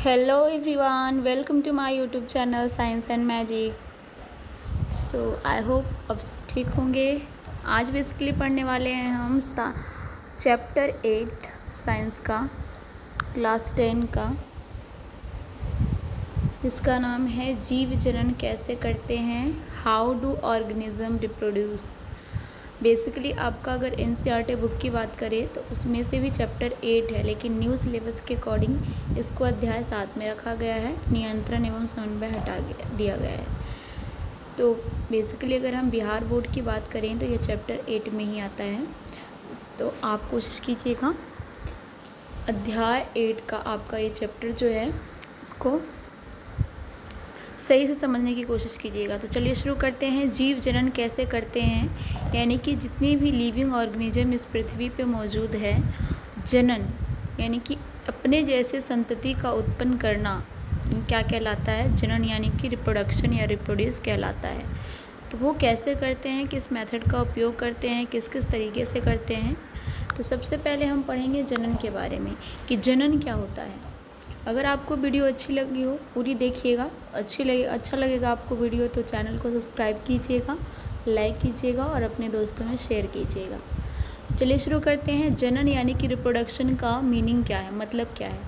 Hello everyone, welcome to my YouTube channel Science and Magic. So I hope अब सब ठीक होंगे। आज बेसिकली पढ़ने वाले हैं हम चैप्टर 8 साइंस का, क्लास 10 का। इसका नाम है जीव जनन कैसे करते हैं, how do organism reproduce. Basically आपका अगर NCERT बुक की बात करें तो उसमें से भी चैप्टर 8 है, लेकिन न्यू सिलेबस के अकॉर्डिंग इसको अध्याय 7 में रखा गया है, नियंत्रण एवं समन्वय हटा दिया गया है। तो बेसिकली अगर हम बिहार बोर्ड की बात करें तो ये चैप्टर 8 में ही आता है। तो आप कोशिश कीजिएगा अध्याय 8 का आपका ये चैप्टर जो है इसको सही से समझने की कोशिश कीजिएगा। तो चलिए शुरू करते हैं। जीव जनन कैसे करते हैं, यानी कि जितनी भी लिविंग ऑर्गेनिज्म इस पृथ्वी पे मौजूद है, जनन यानी कि अपने जैसे संतति का उत्पन्न करना क्या कहलाता है, जनन यानी कि रिप्रोडक्शन या रिप्रोड्यूस कहलाता है। तो वो कैसे करते हैं, किस मेथड का उपयोग करते हैं, किस किस तरीके से करते हैं। तो सबसे पहले हम पढ़ेंगे जनन के बारे में कि जनन क्या होता है। अगर आपको वीडियो अच्छी लगी हो पूरी देखिएगा, अच्छा लगेगा आपको वीडियो तो चैनल को सब्सक्राइब कीजिएगा, लाइक कीजिएगा और अपने दोस्तों में शेयर कीजिएगा। चलिए शुरू करते हैं। जनन यानी कि रिप्रोडक्शन का मीनिंग क्या है, मतलब क्या है।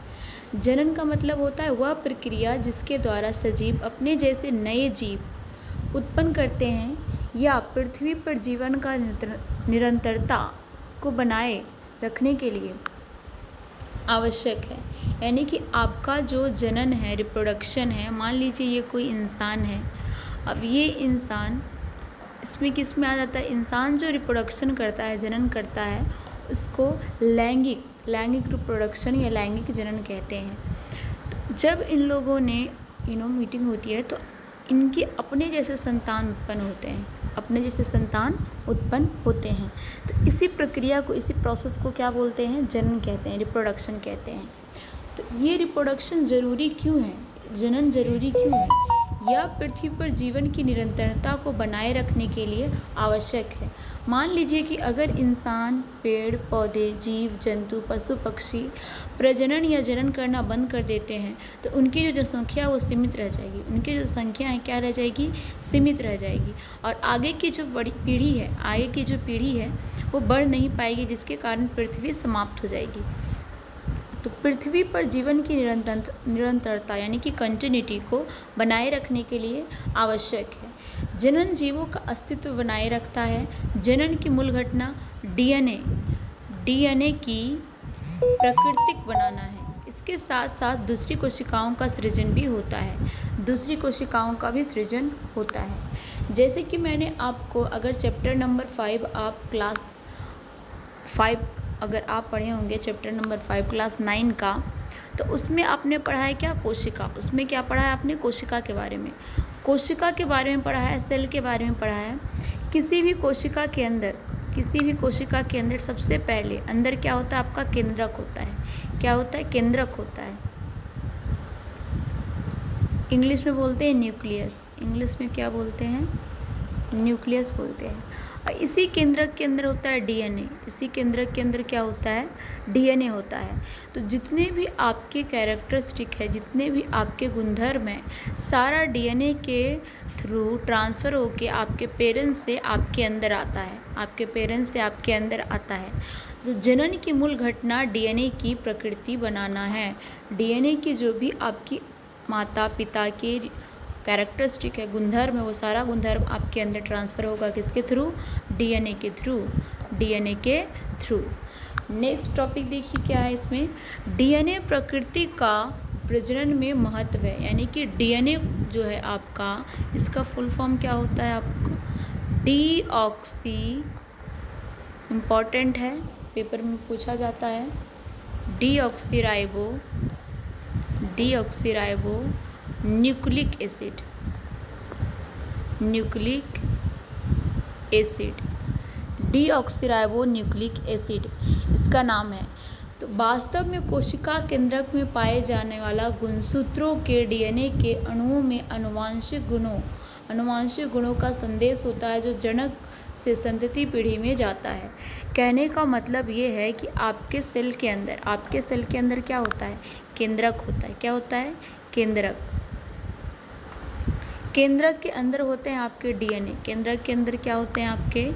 जनन का मतलब होता है वह प्रक्रिया जिसके द्वारा सजीव अपने जैसे नए जीव उत्पन्न करते हैं या पृथ्वी पर जीवन का निरंतरता को बनाए रखने के लिए आवश्यक है। यानी कि आपका जो जनन है, रिप्रोडक्शन है, मान लीजिए ये कोई इंसान है। अब ये इंसान इसमें किस में आ जाता है, इंसान जो रिप्रोडक्शन करता है, जनन करता है, उसको लैंगिक रिप्रोडक्शन या लैंगिक जनन कहते हैं। तो जब इन लोगों ने मीटिंग होती है तो इनके अपने जैसे संतान उत्पन्न होते हैं। तो इसी प्रक्रिया को, इसी प्रोसेस को क्या बोलते हैं, जनन कहते हैं, रिप्रोडक्शन कहते हैं। तो ये रिप्रोडक्शन ज़रूरी क्यों है, जनन ज़रूरी क्यों है, यह पृथ्वी पर जीवन की निरंतरता को बनाए रखने के लिए आवश्यक है। मान लीजिए कि अगर इंसान, पेड़ पौधे, जीव जंतु, पशु पक्षी प्रजनन या जनन करना बंद कर देते हैं तो उनकी जो जनसंख्या वो सीमित रह जाएगी, उनकी जो संख्या है क्या रह जाएगी, सीमित रह जाएगी। और आगे की जो पीढ़ी है वो बढ़ नहीं पाएगी, जिसके कारण पृथ्वी समाप्त हो जाएगी। तो पृथ्वी पर जीवन की निरंतरता यानी कि कंटिन्यूटी को बनाए रखने के लिए आवश्यक है। जनन जीवों का अस्तित्व बनाए रखता है। जनन की मूल घटना डीएनए की प्राकृतिक बनाना है। इसके साथ साथ दूसरी कोशिकाओं का सृजन भी होता है। जैसे कि मैंने आपको, अगर चैप्टर नंबर 5 आप क्लास 5 अगर आप पढ़े होंगे, चैप्टर नंबर 5 क्लास 9 का, तो उसमें आपने पढ़ा है क्या, कोशिका। उसमें क्या पढ़ा है आपने, कोशिका के बारे में पढ़ा है, सेल के बारे में पढ़ा है। किसी भी कोशिका के अंदर सबसे पहले अंदर क्या होता है, आपका केंद्रक होता है। क्या होता है, केंद्रक होता है। इंग्लिश में बोलते हैं न्यूक्लियस, इंग्लिश में क्या बोलते हैं, न्यूक्लियस बोलते हैं। और इसी केंद्रक के अंदर होता है डीएनए। इसी केंद्रक के अंदर क्या होता है, डीएनए होता है। तो जितने भी आपके कैरेक्टरिस्टिक है, जितने भी आपके गुणधर्म हैं, सारा डीएनए के थ्रू ट्रांसफ़र होके आपके पेरेंट्स से आपके अंदर आता है। तो जनन की मूल घटना डीएनए की प्रकृति बनाना है। डीएनए की जो भी आपकी माता पिता के कैरेक्टरिस्टिक है, गुणधर्म है, वो सारा गुणधर्म आपके अंदर ट्रांसफ़र होगा, किसके थ्रू, डीएनए के थ्रू। नेक्स्ट टॉपिक देखिए क्या है इसमें, डीएनए प्रकृति का प्रजनन में महत्व है। यानी कि डीएनए जो है आपका, इसका फुल फॉर्म क्या होता है आपको, डीऑक्सी, इम्पॉर्टेंट है, पेपर में पूछा जाता है, deoxyribo nucleic acid, deoxyribo nucleic acid इसका नाम है। तो वास्तव में कोशिका केंद्रक में पाए जाने वाला गुणसूत्रों के डीएनए के अणुओं में अनुवांशिक गुणों का संदेश होता है, जो जनक से संतति पीढ़ी में जाता है। कहने का मतलब ये है कि आपके सेल के अंदर क्या होता है? केंद्रक होता है। क्या होता है? केंद्रक। केंद्रक के अंदर होते हैं आपके डीएनए। केंद्रक के अंदर क्या होते हैं? आपके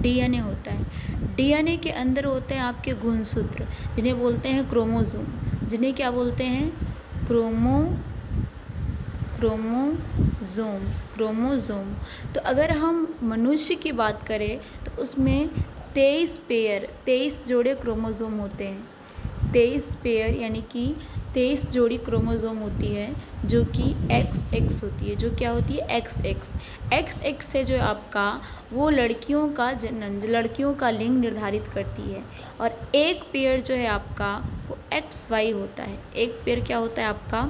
डीएनए होता है। डीएनए के अंदर होते हैं आपके गुणसूत्र, जिन्हें बोलते हैं क्रोमोसोम। जिन्हें क्या बोलते हैं? क्रोमोसोम। तो अगर हम मनुष्य की बात करें तो उसमें 23 जोड़े क्रोमोसोम होते हैं। 23 पेयर यानी कि 23 जोड़ी क्रोमोसोम होती है, जो कि XX होती है। जो क्या होती है? XX से जो आपका वो लड़कियों का जनन, लड़कियों का लिंग निर्धारित करती है। और एक पेयर जो है आपका वो XY होता है। एक पेयर क्या होता है आपका?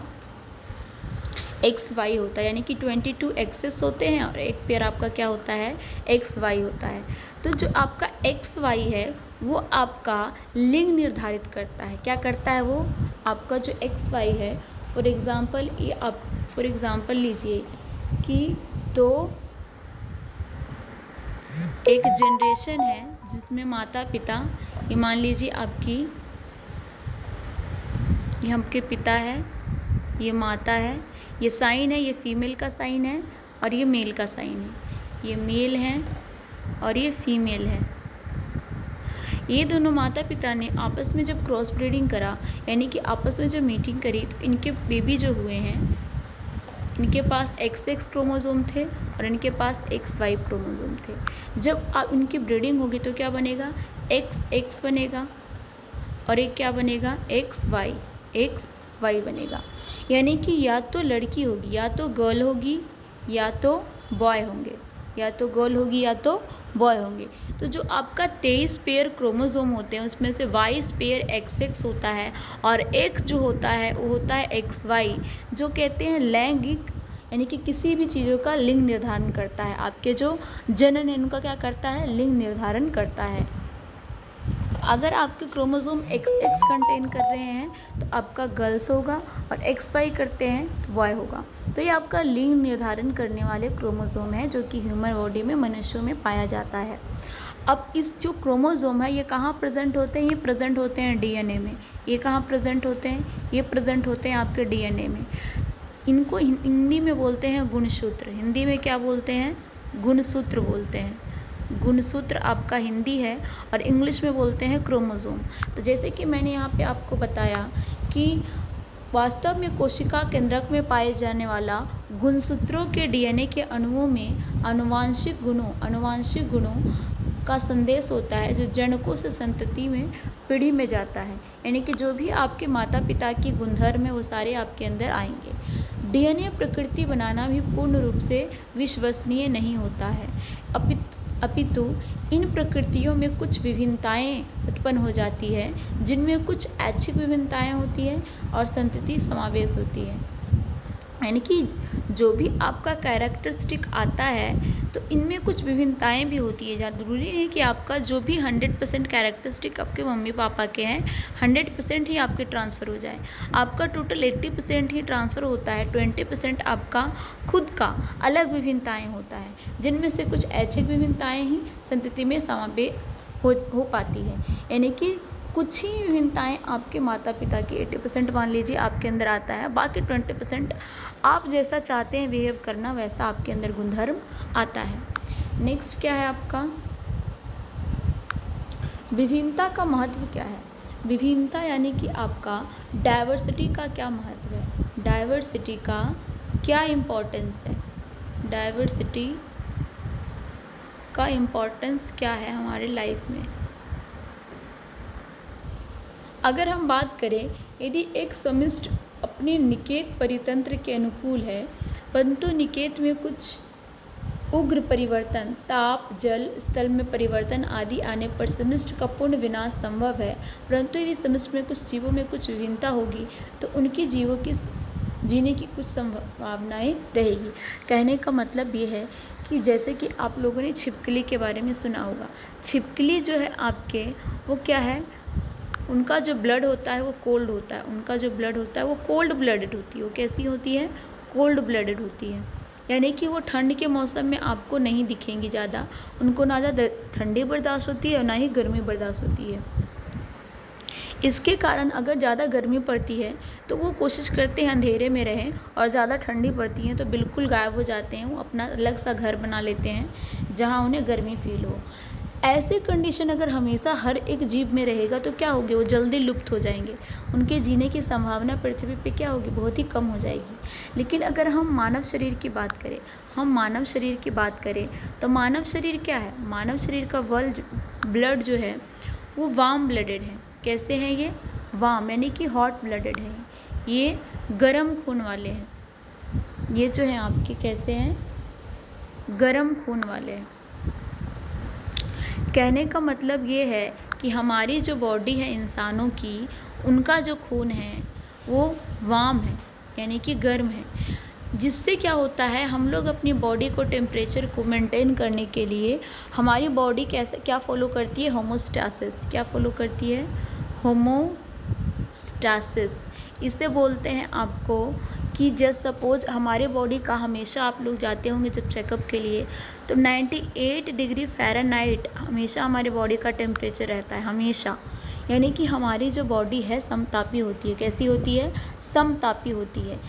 XY होता है, यानी कि 22 एक्सेस होते हैं और एक पेयर आपका क्या होता है? XY होता है। तो जो आपका XY है वो आपका लिंग निर्धारित करता है। क्या करता है वो? आपका जो XY है, फॉर एग्ज़ाम्पल लीजिए कि तो एक जनरेशन है जिसमें माता पिता, ये मान लीजिए ये आपके पिता है, ये माता है, ये साइन है, ये फीमेल का साइन है और ये मेल का साइन है। ये मेल है और ये फीमेल है। ये दोनों माता पिता ने आपस में जब क्रॉस ब्रीडिंग करा, यानी कि आपस में जब मीटिंग करी, तो इनके बेबी जो हुए हैं, इनके पास XX क्रोमोसोम थे और इनके पास XY क्रोमोसोम थे। जब आप इनकी ब्रीडिंग होगी तो क्या बनेगा? XX बनेगा और एक क्या बनेगा? XY बनेगा। यानी कि या तो लड़की होगी, या तो गर्ल होगी, या तो बॉय होंगे, या तो गर्ल होगी या तो बॉय होंगे। तो जो आपका 23 पेयर क्रोमोसोम होते हैं उसमें से 22 पेयर XX होता है और X जो होता है वो होता है XY, जो कहते हैं लैंगिक, यानी कि किसी भी चीज़ों का लिंग निर्धारण करता है। आपके जो जनन है उनका क्या करता है? लिंग निर्धारण करता है। अगर आपके क्रोमोसोम XX कंटेन कर रहे हैं तो आपका गर्ल्स होगा और XY करते हैं तो बॉय होगा। तो ये आपका लिंग निर्धारण करने वाले क्रोमोसोम है, जो कि ह्यूमन बॉडी में, मनुष्यों में पाया जाता है। अब इस जो क्रोमोसोम है ये कहाँ प्रेजेंट होते हैं? ये प्रेजेंट होते हैं डीएनए में। ये कहाँ प्रेजेंट होते हैं? ये प्रेजेंट होते हैं आपके डीएनए में। इनको हिंदी में बोलते हैं गुणसूत्र। हिंदी में क्या बोलते हैं? गुणसूत्र बोलते हैं। गुणसूत्र आपका हिंदी है और इंग्लिश में बोलते हैं क्रोमोसोम। तो जैसे कि मैंने यहाँ पे आपको बताया कि वास्तव में कोशिका केंद्रक में पाए जाने वाला गुणसूत्रों के डीएनए के अणुओं में आनुवांशिक गुणों का संदेश होता है, जो जनकों से संतति में, पीढ़ी में जाता है। यानी कि जो भी आपके माता पिता की गुणधर्म है वो सारे आपके अंदर आएंगे। डीएनए प्रकृति बनाना भी पूर्ण रूप से विश्वसनीय नहीं होता है, अपितु इन प्रकृतियों में कुछ विभिन्नताएं उत्पन्न हो जाती है, जिनमें कुछ ऐच्छिक विभिन्नताएं होती है और संतति समावेश होती है। यानी कि जो भी आपका कैरेक्टरिस्टिक आता है तो इनमें कुछ विभिन्नताएं भी होती है। जहाँ ज़रूरी है कि आपका जो भी 100% कैरेक्टरिस्टिक आपके मम्मी पापा के हैं 100% ही आपके ट्रांसफ़र हो जाए। आपका टोटल 80% ही ट्रांसफ़र होता है, 20% आपका खुद का अलग विभिन्नताएं होता है, जिनमें से कुछ ऐच्छिक विभिन्नताएं ही संतति में समावेश हो पाती है। यानी कि कुछ ही विभिन्नताएं आपके माता पिता की 80% मान लीजिए आपके अंदर आता है, बाकी 20% आप जैसा चाहते हैं बिहेव करना वैसा आपके अंदर गुणधर्म आता है। नेक्स्ट क्या है आपका? विभिन्नता का महत्व क्या है? विभिन्नता यानी कि आपका डाइवर्सिटी का क्या महत्व है? डाइवर्सिटी का क्या इम्पोर्टेंस है? डाइवर्सिटी का इम्पोर्टेंस क्या है हमारे लाइफ में? अगर हम बात करें, यदि एक समिष्ट अपने निकेत परितंत्र के अनुकूल है, परंतु निकेत में कुछ उग्र परिवर्तन, ताप, जल, स्थल में परिवर्तन आदि आने पर समिष्ट का पूर्ण विनाश संभव है। परंतु यदि समिष्ट में कुछ जीवों में कुछ विभिन्नता होगी तो उनकी जीवों की जीने की कुछ संभावनाएं रहेगी। कहने का मतलब ये है कि जैसे कि आप लोगों ने छिपकली के बारे में सुना होगा। छिपकली जो है आपके, वो क्या है, उनका जो ब्लड होता है वो कोल्ड होता है। उनका जो ब्लड होता है वो कोल्ड ब्लडेड होती है। वो कैसी होती है? कोल्ड ब्लडेड होती है। यानी कि वो ठंड के मौसम में आपको नहीं दिखेंगी ज़्यादा, उनको ना ज़्यादा ठंडी बर्दाश्त होती है और ना ही गर्मी बर्दाश्त होती है। इसके कारण अगर ज़्यादा गर्मी पड़ती है तो वो कोशिश करते हैं अंधेरे में रहें, और ज़्यादा ठंडी पड़ती है तो बिल्कुल गायब हो जाते हैं, वो अपना अलग सा घर बना लेते हैं जहाँ उन्हें गर्मी फील हो। ऐसे कंडीशन अगर हमेशा हर एक जीव में रहेगा तो क्या होगी, वो जल्दी लुप्त हो जाएंगे, उनके जीने की संभावना पृथ्वी पे क्या होगी, बहुत ही कम हो जाएगी। लेकिन अगर हम मानव शरीर की बात करें, तो मानव शरीर क्या है, मानव शरीर का ब्लड जो है वो वार्म ब्लडेड है। कैसे हैं ये, वार्म यानी कि हॉट ब्लडेड है, ये गर्म खून वाले हैं। ये जो हैं आपके कैसे हैं, गर्म खून वाले हैं। कहने का मतलब ये है कि हमारी जो बॉडी है इंसानों की, उनका जो खून है वो वार्म है यानी कि गर्म है, जिससे क्या होता है, हम लोग अपनी बॉडी को टेम्परेचर को मेंटेन करने के लिए हमारी बॉडी क्या फॉलो करती है, होमोस्टैसिस। क्या फॉलो करती है, होमोस्टैसिस। इसे बोलते हैं आपको कि जस्ट सपोज हमारे बॉडी का, हमेशा आप लोग जाते होंगे जब चेकअप के लिए, तो 98 डिग्री फ़ारेनहाइट हमेशा हमारे बॉडी का टेम्परेचर रहता है, हमेशा। यानी कि हमारी जो बॉडी है समतापी होती है। कैसी होती है, समतापी होती है।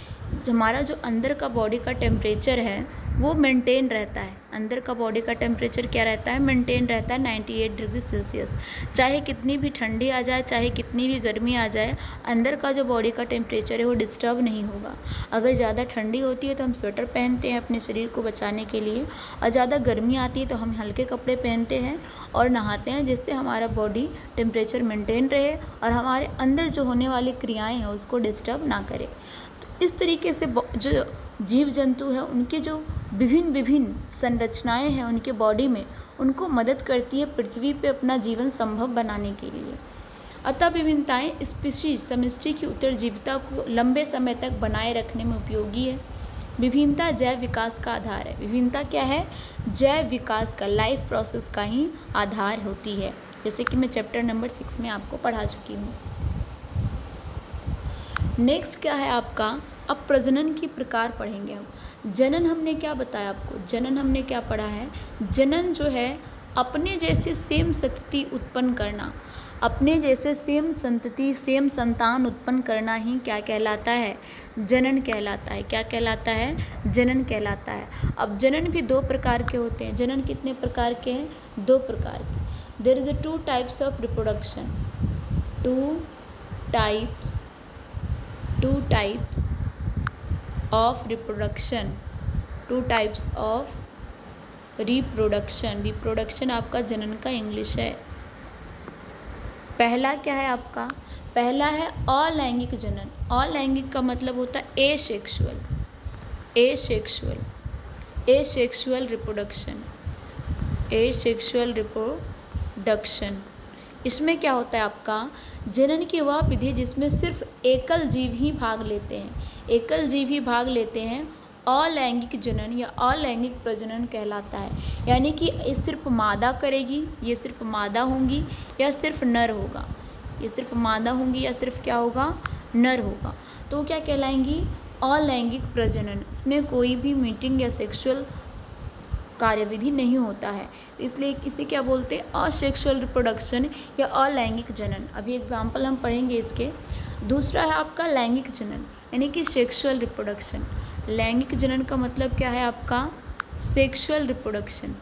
हमारा जो अंदर का बॉडी का टेम्परेचर है वो मेंटेन रहता है, अंदर का बॉडी का टेम्परेचर क्या रहता है, मेंटेन रहता है 98 डिग्री सेल्सियस। चाहे कितनी भी ठंडी आ जाए, चाहे कितनी भी गर्मी आ जाए, अंदर का जो बॉडी का टेम्परेचर है वो डिस्टर्ब नहीं होगा। अगर ज़्यादा ठंडी होती है तो हम स्वेटर पहनते हैं अपने शरीर को बचाने के लिए, और ज़्यादा गर्मी आती है तो हम हल्के कपड़े पहनते हैं और नहाते हैं, जिससे हमारा बॉडी टेम्परेचर मेंटेन रहे और हमारे अंदर जो होने वाली क्रियाएँ हैं उसको डिस्टर्ब ना करे। तो इस तरीके से जो जीव जंतु है उनके जो विभिन्न संरचनाएं हैं उनके बॉडी में, उनको मदद करती है पृथ्वी पे अपना जीवन संभव बनाने के लिए। अतः विभिन्नताएं स्पीशीज समष्टि की उत्तरजीविता को लंबे समय तक बनाए रखने में उपयोगी है। विभिन्नता जैव विकास का आधार है। विभिन्नता क्या है, जैव विकास का, लाइफ प्रोसेस का ही आधार होती है, जैसे कि मैं चैप्टर नंबर 6 में आपको पढ़ा चुकी हूँ। नेक्स्ट क्या है आपका, अब प्रजनन की प्रकार पढ़ेंगे हम। जनन हमने क्या बताया आपको, जनन हमने क्या पढ़ा है, जनन जो है अपने जैसे सेम संतति उत्पन्न करना, अपने जैसे सेम संतति, सेम संतान उत्पन्न करना ही क्या कहलाता है, जनन कहलाता है। क्या कहलाता है, जनन कहलाता है। अब जनन भी 2 प्रकार के होते हैं। जनन कितने प्रकार के हैं, 2 प्रकार के। There is a 2 types of reproduction, 2 types of reproduction, 2 types of reproduction। Reproduction आपका जनन का इंग्लिश है। पहला क्या है आपका, पहला है अलैंगिक जनन। अलैंगिक का मतलब होता है एसेक्सुअल रिप्रोडक्शन। इसमें क्या होता है आपका, जनन की वह विधि जिसमें सिर्फ एकल जीव ही भाग लेते हैं, अलैंगिक जनन या अलैंगिक प्रजनन कहलाता है। यानी कि ये सिर्फ मादा करेगी, ये सिर्फ मादा होंगी या सिर्फ नर होगा, ये सिर्फ मादा होंगी या सिर्फ क्या होगा, नर होगा, तो क्या कहलाएंगी, अलैंगिक प्रजनन। इसमें कोई भी मीटिंग या सेक्सुअल कार्यविधि नहीं होता है, इसलिए इसे क्या बोलते हैं, असेक्सुअल रिप्रोडक्शन या अलैंगिक जनन। अभी एग्जाम्पल हम पढ़ेंगे इसके। दूसरा है आपका लैंगिक जनन यानी कि सेक्सुअल रिप्रोडक्शन। लैंगिक जनन का मतलब क्या है आपका, सेक्सुअल रिप्रोडक्शन।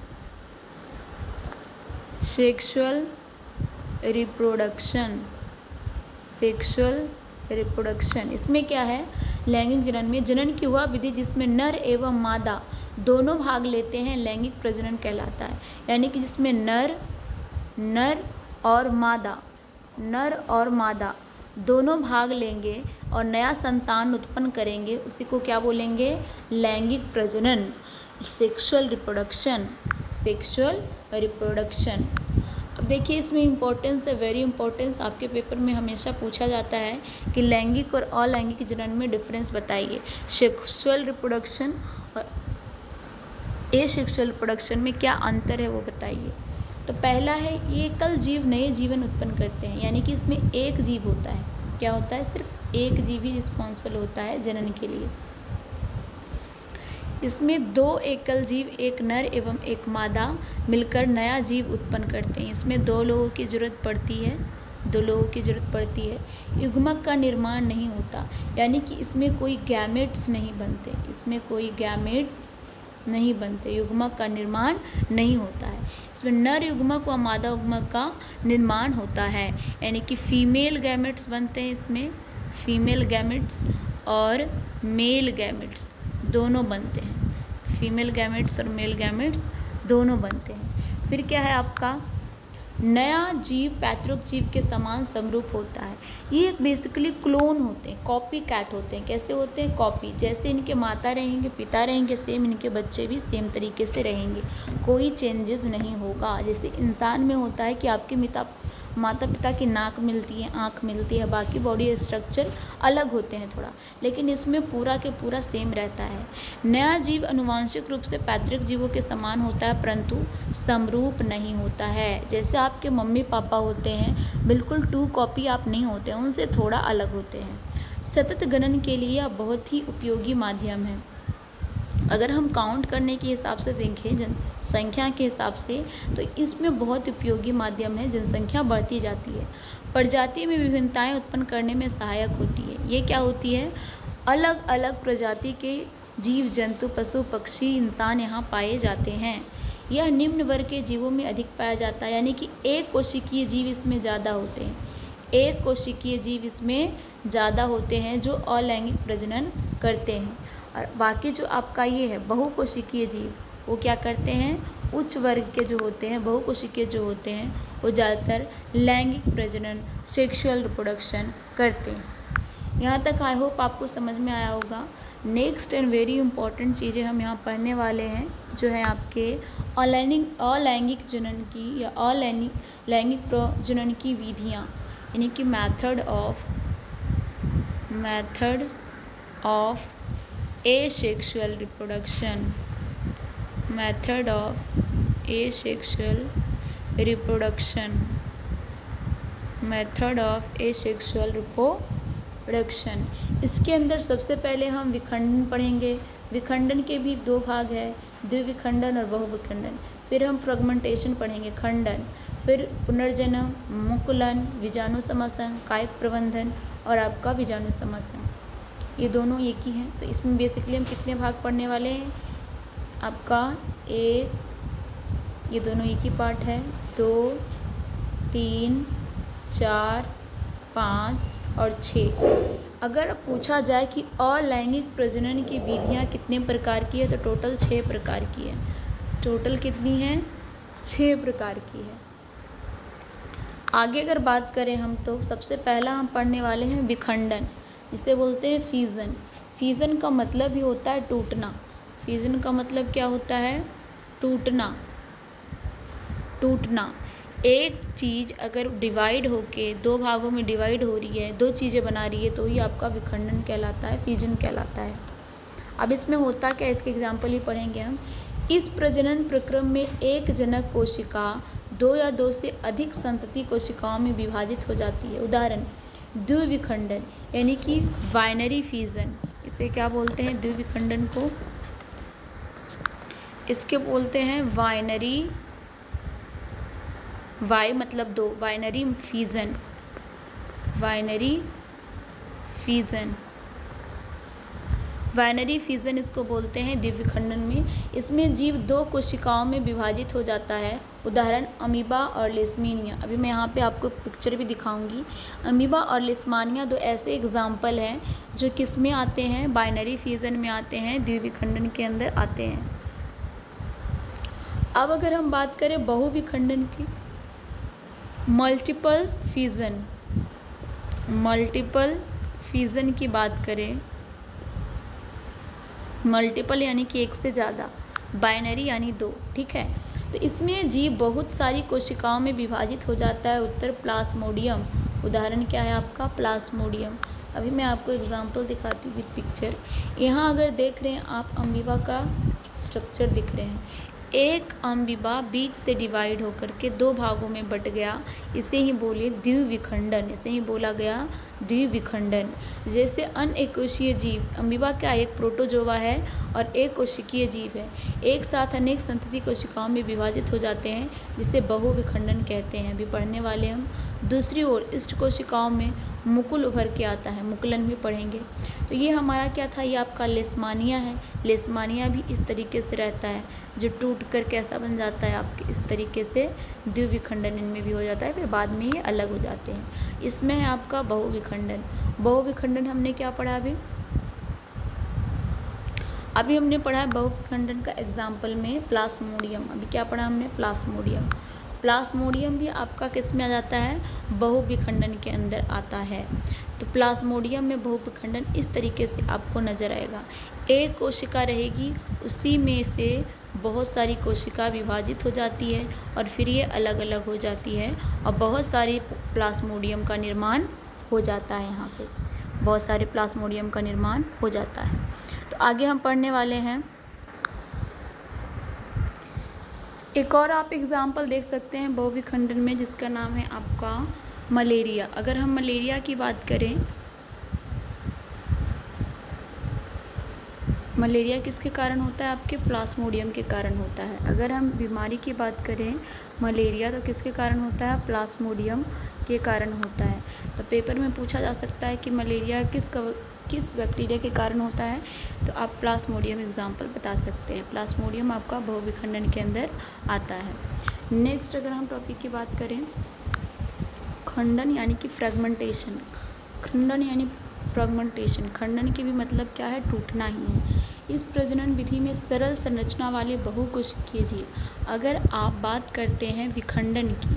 इसमें क्या है, लैंगिक जनन में जनन की वह विधि जिसमें नर एवं मादा दोनों भाग लेते हैं लैंगिक प्रजनन कहलाता है। यानी कि जिसमें नर और मादा दोनों भाग लेंगे और नया संतान उत्पन्न करेंगे, उसी को क्या बोलेंगे, लैंगिक प्रजनन, सेक्सुअल रिप्रोडक्शन। अब देखिए इसमें इम्पोर्टेंस है, वेरी इंपॉर्टेंस, आपके पेपर में हमेशा पूछा जाता है कि लैंगिक और अलैंगिक जनन में डिफरेंस बताइए। सेक्सुअल रिप्रोडक्शन और एसेक्सुअल रिप्रोडक्शन में क्या अंतर है वो बताइए। तो पहला है, एकल जीव नए जीवन उत्पन्न करते हैं, यानी कि इसमें एक जीव होता है। क्या होता है, सिर्फ एक जीव ही रिस्पॉन्सिबल होता है जनन के लिए। इसमें 2 एकल जीव, एक नर एवं एक मादा मिलकर नया जीव उत्पन्न करते हैं। इसमें 2 लोगों की ज़रूरत पड़ती है, 2 लोगों की ज़रूरत पड़ती है। युग्मक का निर्माण नहीं होता, यानी कि इसमें कोई गैमेट्स नहीं बनते, इसमें कोई गैमेट्स नहीं बनते, युग्मक का निर्माण नहीं होता है। इसमें नर युग्मक व मादा युग्मक का निर्माण होता है, यानी कि फीमेल गैमेट्स बनते हैं। इसमें फीमेल गैमेट्स और मेल गैमेट्स दोनों बनते हैं, फीमेल गैमेट्स और मेल गैमेट्स दोनों बनते हैं। फिर क्या है आपका, नया जीव पैतृक जीव के समान समरूप होता है। ये एक बेसिकली क्लोन होते हैं, कॉपी कैट होते हैं। कैसे होते हैं, कॉपी। जैसे इनके माता रहेंगे, पिता रहेंगे, सेम इनके बच्चे भी सेम तरीके से रहेंगे, कोई चेंजेस नहीं होगा। जैसे इंसान में होता है कि आपके माता पिता की नाक मिलती है, आँख मिलती है, बाकी बॉडी स्ट्रक्चर अलग होते हैं थोड़ा, लेकिन इसमें पूरा के पूरा सेम रहता है। नया जीव अनुवांशिक रूप से पैतृक जीवों के समान होता है, परंतु समरूप नहीं होता है। जैसे आपके मम्मी पापा होते हैं, बिल्कुल 2 कॉपी आप नहीं होते हैं, उनसे थोड़ा अलग होते हैं। सतत गणन के लिए यह बहुत ही उपयोगी माध्यम है। अगर हम काउंट करने के हिसाब से देखें, जनसंख्या के हिसाब से, तो इसमें बहुत उपयोगी माध्यम है। जनसंख्या बढ़ती जाती है, प्रजाति में विभिन्नताएं उत्पन्न करने में सहायक होती है। ये क्या होती है, अलग अलग प्रजाति के जीव जंतु, पशु पक्षी, इंसान यहाँ पाए जाते हैं। यह निम्न वर्ग के जीवों में अधिक पाया जाता है, यानी कि एक कोशिकीय जीव इसमें ज़्यादा होते हैं, एक कोशिकीय जीव इसमें ज़्यादा होते हैं जो अलैंगिक प्रजनन करते हैं। और बाकी जो आपका ये है बहुकोशिकीय जीव, वो क्या करते हैं, उच्च वर्ग के जो होते हैं, बहुकोशिकीय जो होते हैं, वो ज़्यादातर लैंगिक प्रजनन, सेक्सुअल रिप्रोडक्शन करते हैं। यहाँ तक आई होप आपको समझ में आया होगा। नेक्स्ट एंड वेरी इंपॉर्टेंट चीज़ें हम यहाँ पढ़ने वाले हैं, जो है आपके अलैंगिक जनन की या अलैंगिक प्रजनन की विधियाँ, यानी कि method of asexual reproduction, method of asexual reproduction, method of asexual reproduction। इसके अंदर सबसे पहले हम विखंडन पढ़ेंगे। विखंडन के भी 2 भाग है, द्विविखंडन और बहुविखंडन। फिर हम फ्रेगमेंटेशन पढ़ेंगे, खंडन, फिर पुनर्जन्म, मुकुलन, बीजाणु समासन, कायिक प्रबंधन और आपका बीजाणु समासन, ये दोनों एक ही हैं। तो इसमें बेसिकली हम कितने भाग पढ़ने वाले हैं, आपका 1, ये दोनों एक ही पार्ट है, 2, 3, 4, 5 और 6। अगर पूछा जाए कि अलैंगिक प्रजनन की विधियाँ कितने प्रकार की है, तो टोटल 6 प्रकार की है। टोटल कितनी है, 6 प्रकार की है। आगे अगर बात करें हम, तो सबसे पहला हम पढ़ने वाले हैं विखंडन, जिसे बोलते हैं फीजन। फीजन का मतलब ही होता है टूटना। फीजन का मतलब क्या होता है, टूटना। टूटना, एक चीज़ अगर डिवाइड होके 2 भागों में डिवाइड हो रही है, 2 चीज़ें बना रही है, तो ही आपका विखंडन कहलाता है, फीजन कहलाता है। अब इसमें होता क्या, इसके एग्जाम्पल ही पढ़ेंगे हम। इस प्रजनन प्रक्रम में एक जनक कोशिका 2 या 2 से अधिक संतति कोशिकाओं में विभाजित हो जाती है। उदाहरण, द्विविखंडन, यानी कि बाइनरी फीजन। इसे क्या बोलते हैं, द्विविखंडन को इसके बोलते हैं बाइनरी, वाई मतलब 2, binary fission, binary fission, binary fission इसको बोलते हैं द्विविखंडन में। इसमें जीव 2 कोशिकाओं में विभाजित हो जाता है। उदाहरण, अमीबा और लेशमानिया। अभी मैं यहाँ पे आपको पिक्चर भी दिखाऊंगी। अमीबा और लेशमानिया 2 ऐसे एग्जाम्पल हैं जो किस में आते हैं, बाइनरी फिजन में आते हैं, द्विविखंडन के अंदर आते हैं। अब अगर हम बात करें बहुविखंडन की, मल्टीपल फिजन, मल्टीपल फिजन की बात करें, मल्टीपल यानी कि 1 से ज़्यादा, बाइनरी यानी 2, ठीक है। तो इसमें जीव बहुत सारी कोशिकाओं में विभाजित हो जाता है। उत्तर प्लाज्मोडियम, उदाहरण क्या है आपका, प्लाज्मोडियम। अभी मैं आपको एग्जांपल दिखाती हूँ विद पिक्चर। यहाँ अगर देख रहे हैं आप, अमीबा का स्ट्रक्चर दिख रहे हैं, एक अमीबा बीच से डिवाइड होकर के दो भागों में बट गया, इसे ही बोले द्विविखंडन, इसे ही बोला गया द्विविखंडन। जैसे अनएकोशीय जीव, अमीबा क्या एक प्रोटोजोआ है और एक कोशिकीय जीव है, एक साथ अनेक संतति कोशिकाओं में विभाजित हो जाते हैं, जिसे बहुविखंडन कहते हैं, अभी पढ़ने वाले हम। दूसरी ओर इष्ट कोशिकाओं में मुकुल उभर के आता है, मुकुलन भी पढ़ेंगे। तो ये हमारा क्या था, ये आपका लेशमानिया है। लेशमानिया भी इस तरीके से रहता है, जो टूट कर कैसा बन जाता है आपके इस तरीके से द्विविखंडन इनमें भी हो जाता है, फिर बाद में ये अलग हो जाते हैं। इसमें है आपका बहुविखंडन। बहुविखंडन हमने क्या पढ़ा अभी हमने पढ़ा है बहुविखंडन का एग्जाम्पल में प्लाज्मोडियम। अभी क्या पढ़ा हमने, प्लाज्मोडियम। प्लाज्मोडियम भी आपका किस में आ जाता है, बहुविखंडन के अंदर आता है। तो प्लाज्मोडियम में बहुविखंडन इस तरीके से आपको नज़र आएगा, एक कोशिका रहेगी, उसी में से बहुत सारी कोशिका विभाजित हो जाती है और फिर ये अलग अलग हो जाती है और बहुत सारी प्लाज्मोडियम का निर्माण हो जाता है। यहाँ पे बहुत सारे प्लाज्मोडियम का निर्माण हो जाता है। तो आगे हम पढ़ने वाले हैं, एक और आप एग्जाम्पल देख सकते हैं बहुविखंडन में, जिसका नाम है आपका मलेरिया। अगर हम मलेरिया की बात करें, मलेरिया किसके कारण होता है, आपके प्लाज्मोडियम के कारण होता है। अगर हम बीमारी की बात करें मलेरिया, तो किसके कारण होता है, प्लाज्मोडियम के कारण होता है। तो पेपर में पूछा जा सकता है कि मलेरिया किस बैक्टीरिया के कारण होता है, तो आप प्लाज्मोडियम एग्जाम्पल बता सकते हैं। प्लाज्मोडियम आपका बहुविखंडन के अंदर आता है। नेक्स्ट अगर हम टॉपिक की बात करें, खंडन यानी कि फ्रेगमेंटेशन। खंडन यानी फ्रेगमेंटेशन, खंडन की भी मतलब क्या है, टूटना ही है। इस प्रजनन विधि में सरल संरचना वाले बहुकोशिकीय जीव, अगर आप बात करते हैं विखंडन की,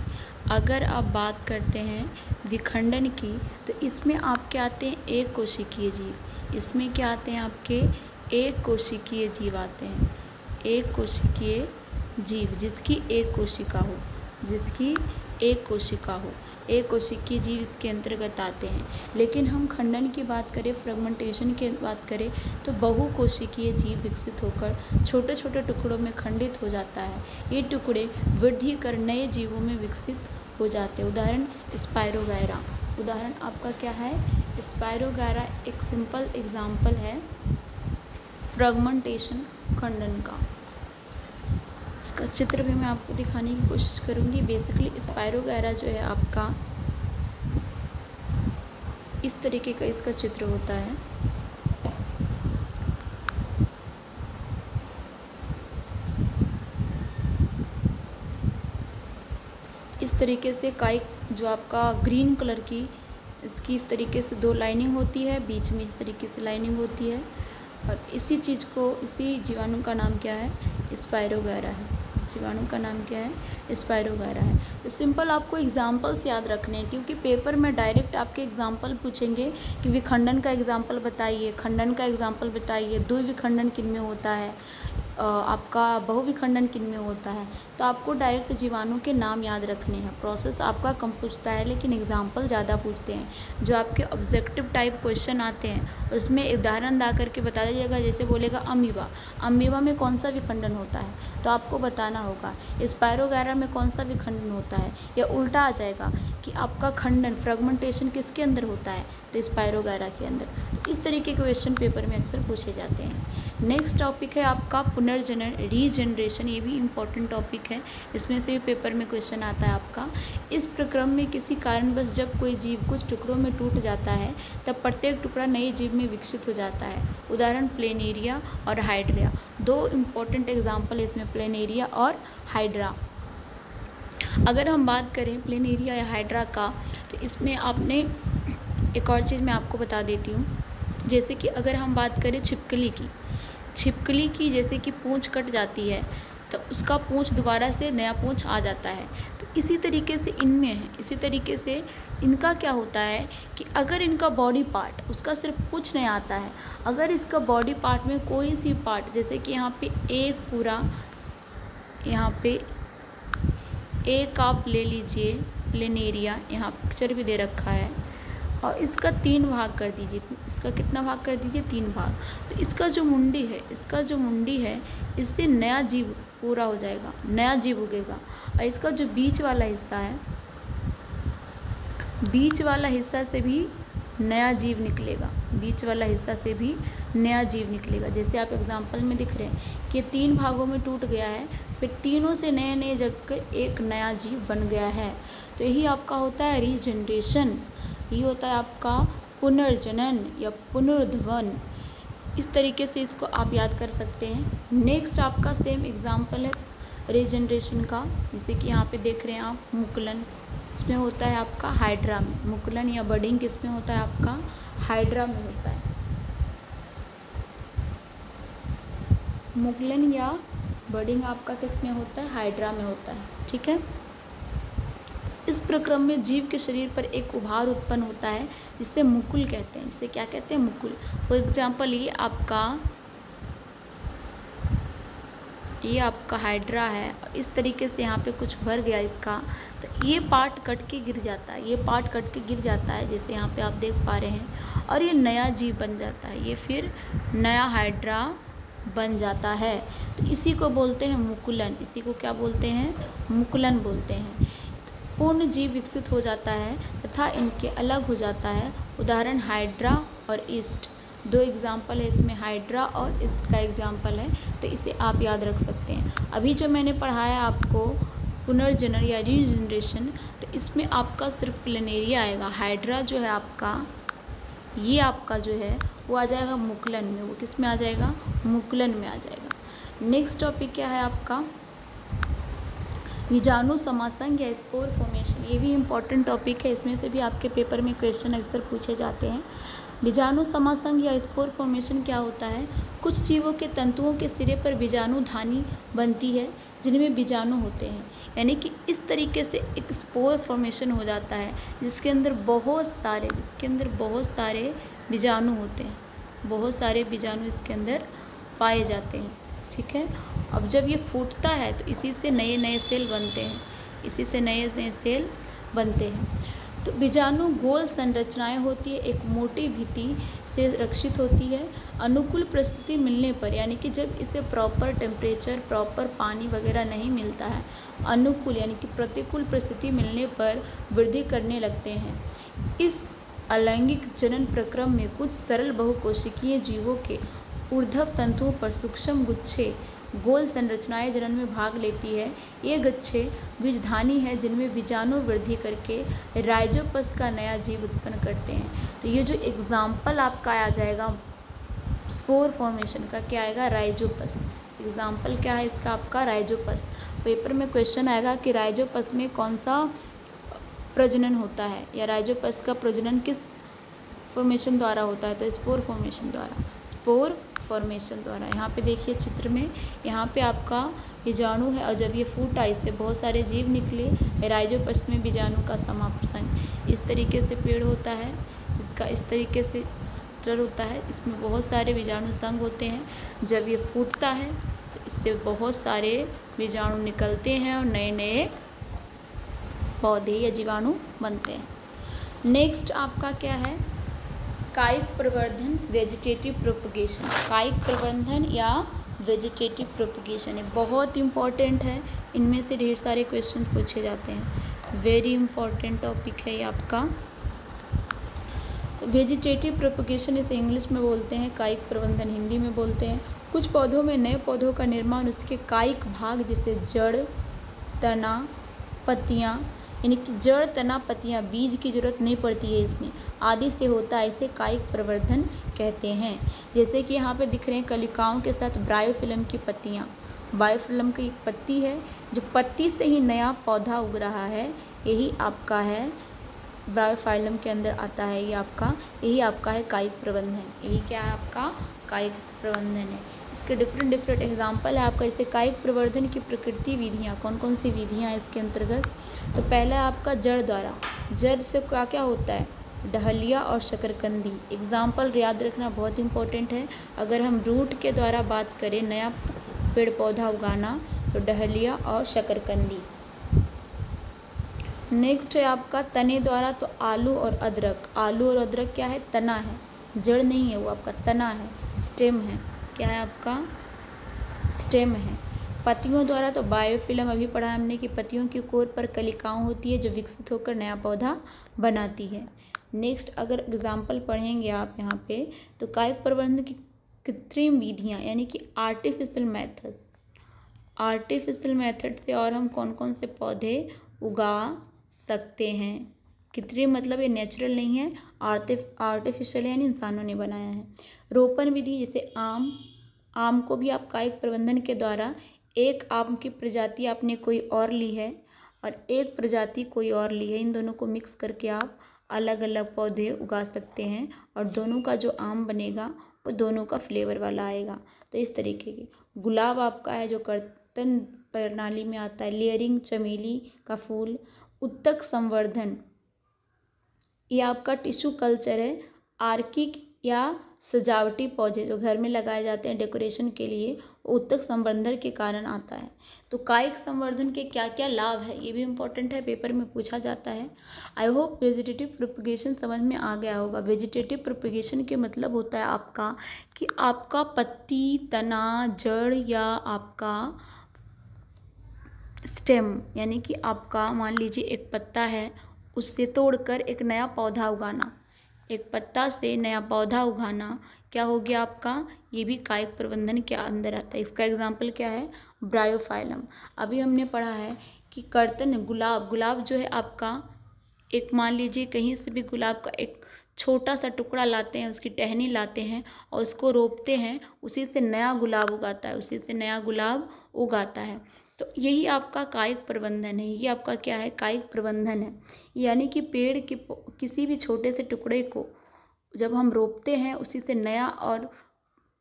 अगर आप बात करते हैं विखंडन की, तो इसमें आपके आते हैं एक कोशिकीय जीव। इसमें क्या आते हैं आपके, एक कोशिकीय जीव आते हैं, एक कोशिकीय जीव जिसकी एक कोशिका हो, जिसकी एक कोशिका हो, एक कोशिकीय जीव इसके अंतर्गत आते हैं। लेकिन हम खंडन की बात करें, फ्रेगमेंटेशन की बात करें, तो बहुकोशिकीय जीव विकसित होकर छोटे छोटे टुकड़ों में खंडित हो जाता है। ये टुकड़े वृद्धि कर नए जीवों में विकसित हो जाते हैं। उदाहरण स्पायरोगैरा, उदाहरण आपका क्या है, स्पायरोगैरा एक सिंपल एग्जाम्पल है फ्रेगमेंटेशन, खंडन का। इसका चित्र भी मैं आपको दिखाने की कोशिश करूँगी। बेसिकली स्पायरोगैरा जो है आपका इस तरीके का इसका चित्र होता है। इस तरीके से काई जो आपका ग्रीन कलर की, इसकी इस तरीके से दो लाइनिंग होती है, बीच में इस तरीके से लाइनिंग होती है, और इसी चीज़ को, इसी जीवाणु का नाम क्या है, स्पायरोगैरा है। जीवाणु का नाम क्या है, स्पायरोगैरा है। तो सिंपल आपको एग्जाम्पल्स याद रखने हैं, क्योंकि पेपर में डायरेक्ट आपके एग्जाम्पल पूछेंगे कि विखंडन का एग्जाम्पल बताइए, खंडन का एग्जाम्पल बताइए, द्विविखंडन किन में होता है, आपका बहुविखंडन किन में होता है। तो आपको डायरेक्ट जीवाणु के नाम याद रखने हैं। प्रोसेस आपका कम पूछता है, लेकिन एग्जाम्पल ज़्यादा पूछते हैं। जो आपके ऑब्जेक्टिव टाइप क्वेश्चन आते हैं उसमें उदाहरण दा करके बता दीजिएगा। जैसे बोलेगा अमीबा, अमीबा में कौन सा विखंडन होता है, तो आपको बताना होगा स्पायरोगैरा में कौन सा विखंडन होता है, या उल्टा आ जाएगा कि आपका खंडन, फ्रेगमेंटेशन किसके अंदर होता है, तो स्पायरोगैरा के अंदर। तो इस तरीके के क्वेश्चन पेपर में अक्सर पूछे जाते हैं। नेक्स्ट टॉपिक है आपका पुनर्जनन, रीजनरेशन। ये भी इम्पॉर्टेंट टॉपिक है, इसमें से भी पेपर में क्वेश्चन आता है आपका। इस प्रक्रम में किसी कारणवश जब कोई जीव कुछ टुकड़ों में टूट जाता है, तब प्रत्येक टुकड़ा नए जीव में विकसित हो जाता है। उदाहरण प्लेनेरिया और हाइड्रा, दो इम्पॉर्टेंट एग्जाम्पल इसमें, प्लेनेरिया और हाइड्रा। अगर हम बात करें प्लेनेरिया या हाइड्रा का, तो इसमें आपने एक और चीज़ मैं आपको बता देती हूँ। जैसे कि अगर हम बात करें छिपकली की जैसे कि पूँछ कट जाती है, तो उसका पूँछ दोबारा से नया पूँछ आ जाता है। तो इसी तरीके से इनमें है, इसी तरीके से इनका क्या होता है कि अगर इनका बॉडी पार्ट, उसका सिर्फ पूँछ नहीं आता है, अगर इसका बॉडी पार्ट में कोई सी पार्ट, जैसे कि यहाँ पे एक पूरा, यहाँ पे एक आप ले लीजिए प्लेनेरिया, यहाँ पिक्चर भी दे रखा है, और इसका 3 भाग कर दीजिए। इसका कितना भाग कर दीजिए, 3 भाग। तो इसका जो मुंडी है, इससे नया जीव पूरा हो जाएगा, नया जीव उगेगा। और इसका जो बीच वाला हिस्सा है, बीच वाला हिस्सा से भी नया जीव निकलेगा, बीच वाला हिस्सा से भी नया जीव निकलेगा। जैसे आप एग्जाम्पल में दिख रहे हैं कि 3 भागों में टूट गया है, फिर तीनों से नए नए जगकर एक नया जीव बन गया है। तो यही आपका होता है रीजनरेशन, यही होता है आपका पुनर्जनन या पुनरुद्भवन। इस तरीके से इसको आप याद कर सकते हैं। नेक्स्ट आपका सेम एग्जाम्पल है रीजनरेशन का, जैसे कि यहाँ पे देख रहे हैं आप मुकुलन, इसमें होता है आपका हाइड्रा में। मुकुलन या बडिंग किसमें होता है आपका हाइड्रा में होता है। मुकुलन या बडिंग आपका किसमें होता है हाइड्रा में होता है, ठीक है। इस प्रक्रम में जीव के शरीर पर एक उभार उत्पन्न होता है जिसे मुकुल कहते हैं, जिसे क्या कहते हैं मुकुल। फॉर एग्जाम्पल ये आपका हाइड्रा है, इस तरीके से यहाँ पे कुछ भर गया इसका, तो ये पार्ट कट के गिर जाता है, ये पार्ट कट के गिर जाता है, जैसे यहाँ पे आप देख पा रहे हैं, और ये नया जीव बन जाता है, ये फिर नया हाइड्रा बन जाता है। तो इसी को बोलते हैं मुकुलन, इसी को क्या बोलते हैं मुकुलन बोलते हैं। पूर्ण जीव विकसित हो जाता है तथा इनके अलग हो जाता है। उदाहरण हाइड्रा और ईस्ट, 2 एग्जाम्पल है इसमें, हाइड्रा और ईस्ट का एग्जाम्पल है, तो इसे आप याद रख सकते हैं। अभी जो मैंने पढ़ाया आपको पुनर्जनन या रीजनरेशन, तो इसमें आपका सिर्फ प्लेनेरिया आएगा। हाइड्रा जो है आपका, ये आपका जो है वो आ जाएगा मुकुलन में, वो किस में आ जाएगा मुकुलन में आ जाएगा। नेक्स्ट टॉपिक क्या है आपका बीजाणु समासंग या स्पोर फॉर्मेशन। ये भी इम्पॉर्टेंट टॉपिक है, इसमें से भी आपके पेपर में क्वेश्चन अक्सर पूछे जाते हैं। बीजाणु समासंग या स्पोर फॉर्मेशन क्या होता है। कुछ जीवों के तंतुओं के सिरे पर बीजाणु धानी बनती है जिनमें बीजाणु होते हैं, यानी कि इस तरीके से एक स्पोर फॉर्मेशन हो जाता है जिसके अंदर बहुत सारे बीजाणु होते हैं, बहुत सारे बीजाणु इसके अंदर पाए जाते हैं, ठीक है। अब जब ये फूटता है तो इसी से नए नए सेल बनते हैं, इसी से नए नए सेल बनते हैं। तो बीजाणु गोल संरचनाएं होती है, एक मोटी भित्ति से रक्षित होती है। अनुकूल परिस्थिति मिलने पर, यानी कि जब इसे प्रॉपर टेम्परेचर, प्रॉपर पानी वगैरह नहीं मिलता है, अनुकूल यानी कि प्रतिकूल परिस्थिति मिलने पर वृद्धि करने लगते हैं। इस अलैंगिक जनन प्रक्रम में कुछ सरल बहुकोशिकीय जीवों के ऊर्ध्व तंतुओं पर सूक्ष्म गुच्छे गोल संरचनाएं जनन में भाग लेती है। ये गुच्छे बीजधानी है जिनमें बीजाणु वृद्धि करके राइजोपस का नया जीव उत्पन्न करते हैं। तो ये जो एग्जाम्पल आपका आ जाएगा स्पोर फॉर्मेशन का, क्या आएगा राइजोपस। एग्जाम्पल क्या है इसका आपका राइजोपस। पेपर में क्वेश्चन आएगा कि राइजोपस में कौन सा प्रजनन होता है, या राइजोपस का प्रजनन किस फॉर्मेशन द्वारा होता है, तो स्पोर फॉर्मेशन द्वारा, स्पोर फॉर्मेशन द्वारा। यहाँ पे देखिए चित्र में, यहाँ पे आपका बीजाणु है और जब ये फूटा इससे बहुत सारे जीव निकले। राइजोपस में बीजाणु का समापन इस तरीके से पेड़ होता है, इसका इस तरीके से स्ट्रक्चर होता है, इसमें बहुत सारे बीजाणु संग होते हैं। जब ये फूटता है तो इससे बहुत सारे बीजाणु निकलते हैं और नए नए पौधे या जीवाणु बनते हैं। नेक्स्ट आपका क्या है कायिक प्रवर्धन, वेजिटेटिव प्रोपगेशन। कायिक प्रवर्धन या वेजिटेटिव प्रोपगेशन है, बहुत इंपॉर्टेंट है, इनमें से ढेर सारे क्वेश्चन पूछे जाते हैं। वेरी इंपॉर्टेंट टॉपिक है ये आपका। वेजिटेटिव प्रोपगेशन इसे इंग्लिश में बोलते हैं, कायिक प्रवर्धन हिंदी में बोलते हैं। कुछ पौधों में नए पौधों का निर्माण उसके कायिक भाग जैसे जड़, तना, पत्तियाँ, यानी कि जड़, तना, पत्तियाँ, बीज की जरूरत नहीं पड़ती है इसमें, आदि से होता है, इसे कायिक प्रवर्धन कहते हैं। जैसे कि यहाँ पे दिख रहे हैं कलिकाओं के साथ ब्रायोफिल्म की पत्तियाँ। बायोफिल्म की एक पत्ती है, जो पत्ती से ही नया पौधा उग रहा है, यही आपका है ब्रायोफाइलम के अंदर आता है, ये आपका, यही आपका है कायिक प्रवर्धन। यही क्या है आपका कायिक प्रवर्धन है। इसके डिफरेंट एग्जाम्पल है आपका। इससे कायिक प्रवर्धन की प्रकृति विधियाँ, कौन कौन सी विधियाँ हैं इसके अंतर्गत। तो पहला है आपका जड़ द्वारा। जड़ से क्या क्या होता है, डहलिया और शकरकंदी। एग्जाम्पल याद रखना बहुत इंपॉर्टेंट है। अगर हम रूट के द्वारा बात करें, नया पेड़ पौधा उगाना, तो डहलिया और शकरकंदी। नेक्स्ट है आपका तने द्वारा, तो आलू और अदरक। आलू और अदरक क्या है, तना है, जड़ नहीं है, वो आपका तना है, स्टेम है। क्या है आपका स्टेम है। पत्तियों द्वारा तो बायोफिल्म अभी पढ़ा हमने कि पत्तियों की कोर पर कलिकाओं होती है जो विकसित होकर नया पौधा बनाती है। नेक्स्ट अगर एग्जाम्पल पढ़ेंगे आप यहाँ पे तो कायिक प्रबंधन की कृत्रिम विधियाँ यानी कि आर्टिफिशियल मेथड से और हम कौन कौन से पौधे उगा सकते हैं। कृत्रिम मतलब ये नेचुरल नहीं है, आर्टिफिशियल यानी इंसानों ने बनाया है। रोपण विधि जैसे आम को भी आप कायिक प्रबंधन के द्वारा एक आम की प्रजाति आपने कोई और ली है और एक प्रजाति कोई और ली है, इन दोनों को मिक्स करके आप अलग अलग पौधे उगा सकते हैं और दोनों का जो आम बनेगा वो दोनों का फ्लेवर वाला आएगा। तो इस तरीके के गुलाब आपका है जो कर्तन प्रणाली में आता है। लेयरिंग चमेली का फूल, उत्तक संवर्धन ये आपका टिश्यू कल्चर है। आर्किक या सजावटी पौधे जो घर में लगाए जाते हैं डेकोरेशन के लिए, उत्तक संवर्धन के कारण आता है। तो कायिक संवर्धन के क्या क्या लाभ है ये भी इम्पोर्टेंट है, पेपर में पूछा जाता है। आई होप वेजिटेटिव प्रोपगेशन समझ में आ गया होगा। वेजिटेटिव प्रोपगेशन के मतलब होता है आपका कि आपका पत्ती, तना, जड़ या आपका स्टेम यानी कि आपका मान लीजिए एक पत्ता है उससे तोड़कर एक नया पौधा उगाना, एक पत्ता से नया पौधा उगाना क्या हो गया आपका, ये भी कायिक प्रबंधन के अंदर आता है। इसका एग्जाम्पल क्या है, ब्रायोफाइलम। अभी हमने पढ़ा है कि कर्तन गुलाब जो है आपका एक मान लीजिए कहीं से भी गुलाब का एक छोटा सा टुकड़ा लाते हैं, उसकी टहनी लाते हैं और उसको रोपते हैं, उसी से नया गुलाब उगाता है। तो यही आपका कायिक प्रबंधन है, ये आपका क्या है, कायिक प्रबंधन है। यानी कि पेड़ के किसी भी छोटे से टुकड़े को जब हम रोपते हैं उसी से नया और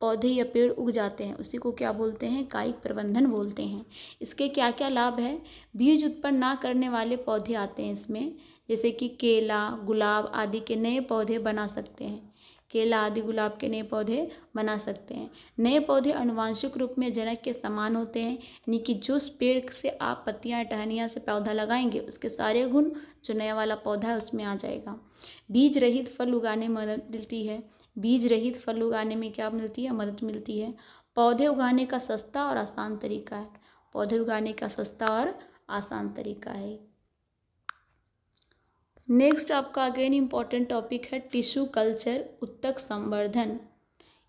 पौधे या पेड़ उग जाते हैं, उसी को क्या बोलते हैं, कायिक प्रबंधन बोलते हैं। इसके क्या क्या लाभ है, बीज उत्पन्न ना करने वाले पौधे आते हैं इसमें, जैसे कि केला, गुलाब आदि के नए पौधे बना सकते हैं। केला आदि गुलाब के नए पौधे बना सकते हैं। नए पौधे आनुवांशिक रूप में जनक के समान होते हैं, यानी कि जिस पेड़ से आप पत्तियां टहनियाँ से पौधा लगाएंगे उसके सारे गुण जो नया वाला पौधा है उसमें आ जाएगा। बीज रहित फल उगाने में मदद मिलती है। बीज रहित फल उगाने में क्या मिलती है, मदद मिलती है। पौधे उगाने का सस्ता और आसान तरीका है। पौधे उगाने का सस्ता और आसान तरीका है। नेक्स्ट आपका अगेन इम्पॉर्टेंट टॉपिक है टिश्यू कल्चर, उत्तक संवर्धन।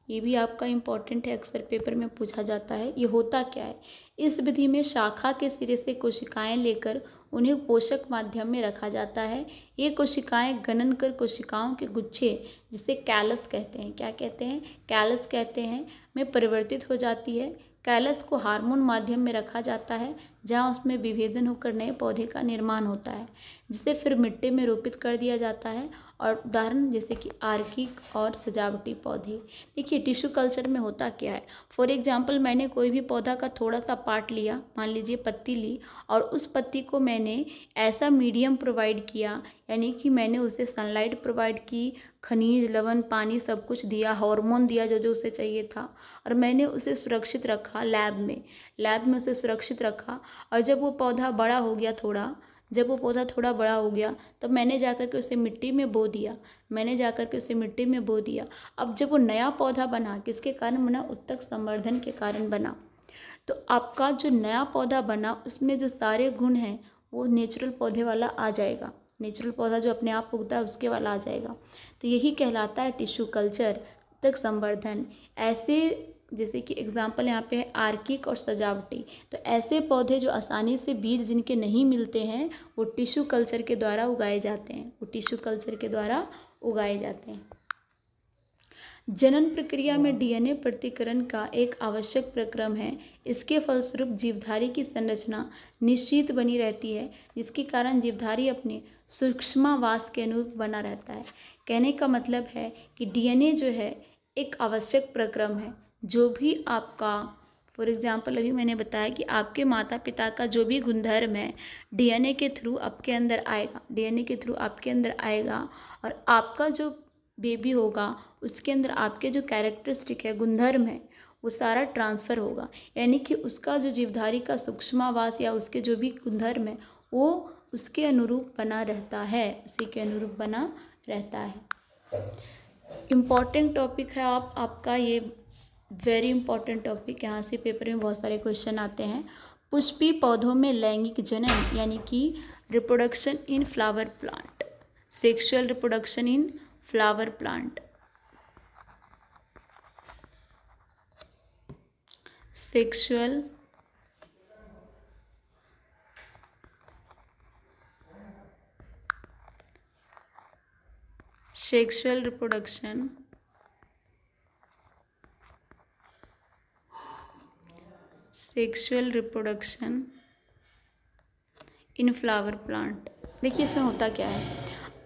ये भी आपका इम्पॉर्टेंट है, अक्सर पेपर में पूछा जाता है। ये होता क्या है, इस विधि में शाखा के सिरे से कोशिकाएं लेकर उन्हें पोषक माध्यम में रखा जाता है। ये कोशिकाएं गणन कर कोशिकाओं के गुच्छे जिसे कैलस कहते हैं, क्या कहते हैं, कैलस कहते हैं, में परिवर्तित हो जाती है। कैलस को हार्मोन माध्यम में रखा जाता है जहाँ उसमें विभेदन होकर नए पौधे का निर्माण होता है, जिसे फिर मिट्टी में रोपित कर दिया जाता है। और उदाहरण जैसे कि आर्किक और सजावटी पौधे। देखिए टिश्यू कल्चर में होता क्या है, फॉर एग्जांपल मैंने कोई भी पौधा का थोड़ा सा पार्ट लिया, मान लीजिए पत्ती ली, और उस पत्ती को मैंने ऐसा मीडियम प्रोवाइड किया, यानी कि मैंने उसे सनलाइट प्रोवाइड की, खनिज लवण पानी सब कुछ दिया, हार्मोन दिया जो जो उसे चाहिए था, और मैंने उसे सुरक्षित रखा लैब में उसे सुरक्षित रखा। और जब वो पौधा बड़ा हो गया थोड़ा बड़ा हो गया तब मैंने जाकर के उसे मिट्टी में बो दिया। अब जब वो नया पौधा बना, किसके कारण बना, उत्तक संवर्धन के कारण बना। तो आपका जो नया पौधा बना उसमें जो सारे गुण हैं वो नेचुरल पौधे वाला आ जाएगा, नेचुरल पौधा जो अपने आप उगता है उसके वाला आ जाएगा। तो यही कहलाता है टिश्यू कल्चर, उत्तक संवर्धन। ऐसे जैसे कि एग्जाम्पल यहाँ पे है आर्किक और सजावटी, तो ऐसे पौधे जो आसानी से बीज जिनके नहीं मिलते हैं वो टिश्यू कल्चर के द्वारा उगाए जाते हैं। जनन प्रक्रिया में डीएनए प्रतिकरण का एक आवश्यक प्रक्रम है। इसके फलस्वरूप जीवधारी की संरचना निश्चित बनी रहती है, जिसके कारण जीवधारी अपने सूक्ष्मावास के अनुरूप बना रहता है। कहने का मतलब है कि डीएनए जो है एक आवश्यक प्रक्रम है। जो भी आपका फॉर एग्जांपल अभी मैंने बताया कि आपके माता पिता का जो भी गुणधर्म है डीएनए के थ्रू आपके अंदर आएगा, और आपका जो बेबी होगा उसके अंदर आपके जो कैरेक्टरिस्टिक है, गुणधर्म है, वो सारा ट्रांसफ़र होगा। यानी कि उसका जो जीवधारी का सूक्ष्मावास या उसके जो भी गुणधर्म है वो उसके अनुरूप बना रहता है, इम्पॉर्टेंट टॉपिक है आपका ये वेरी इंपॉर्टेंट टॉपिक, यहाँ से पेपर में बहुत सारे क्वेश्चन आते हैं। पुष्पीय पौधों में लैंगिक जनन यानी कि reproduction in flower plant, sexual reproduction in flower plant, sexual reproduction in flower plant. देखिए इसमें होता क्या है,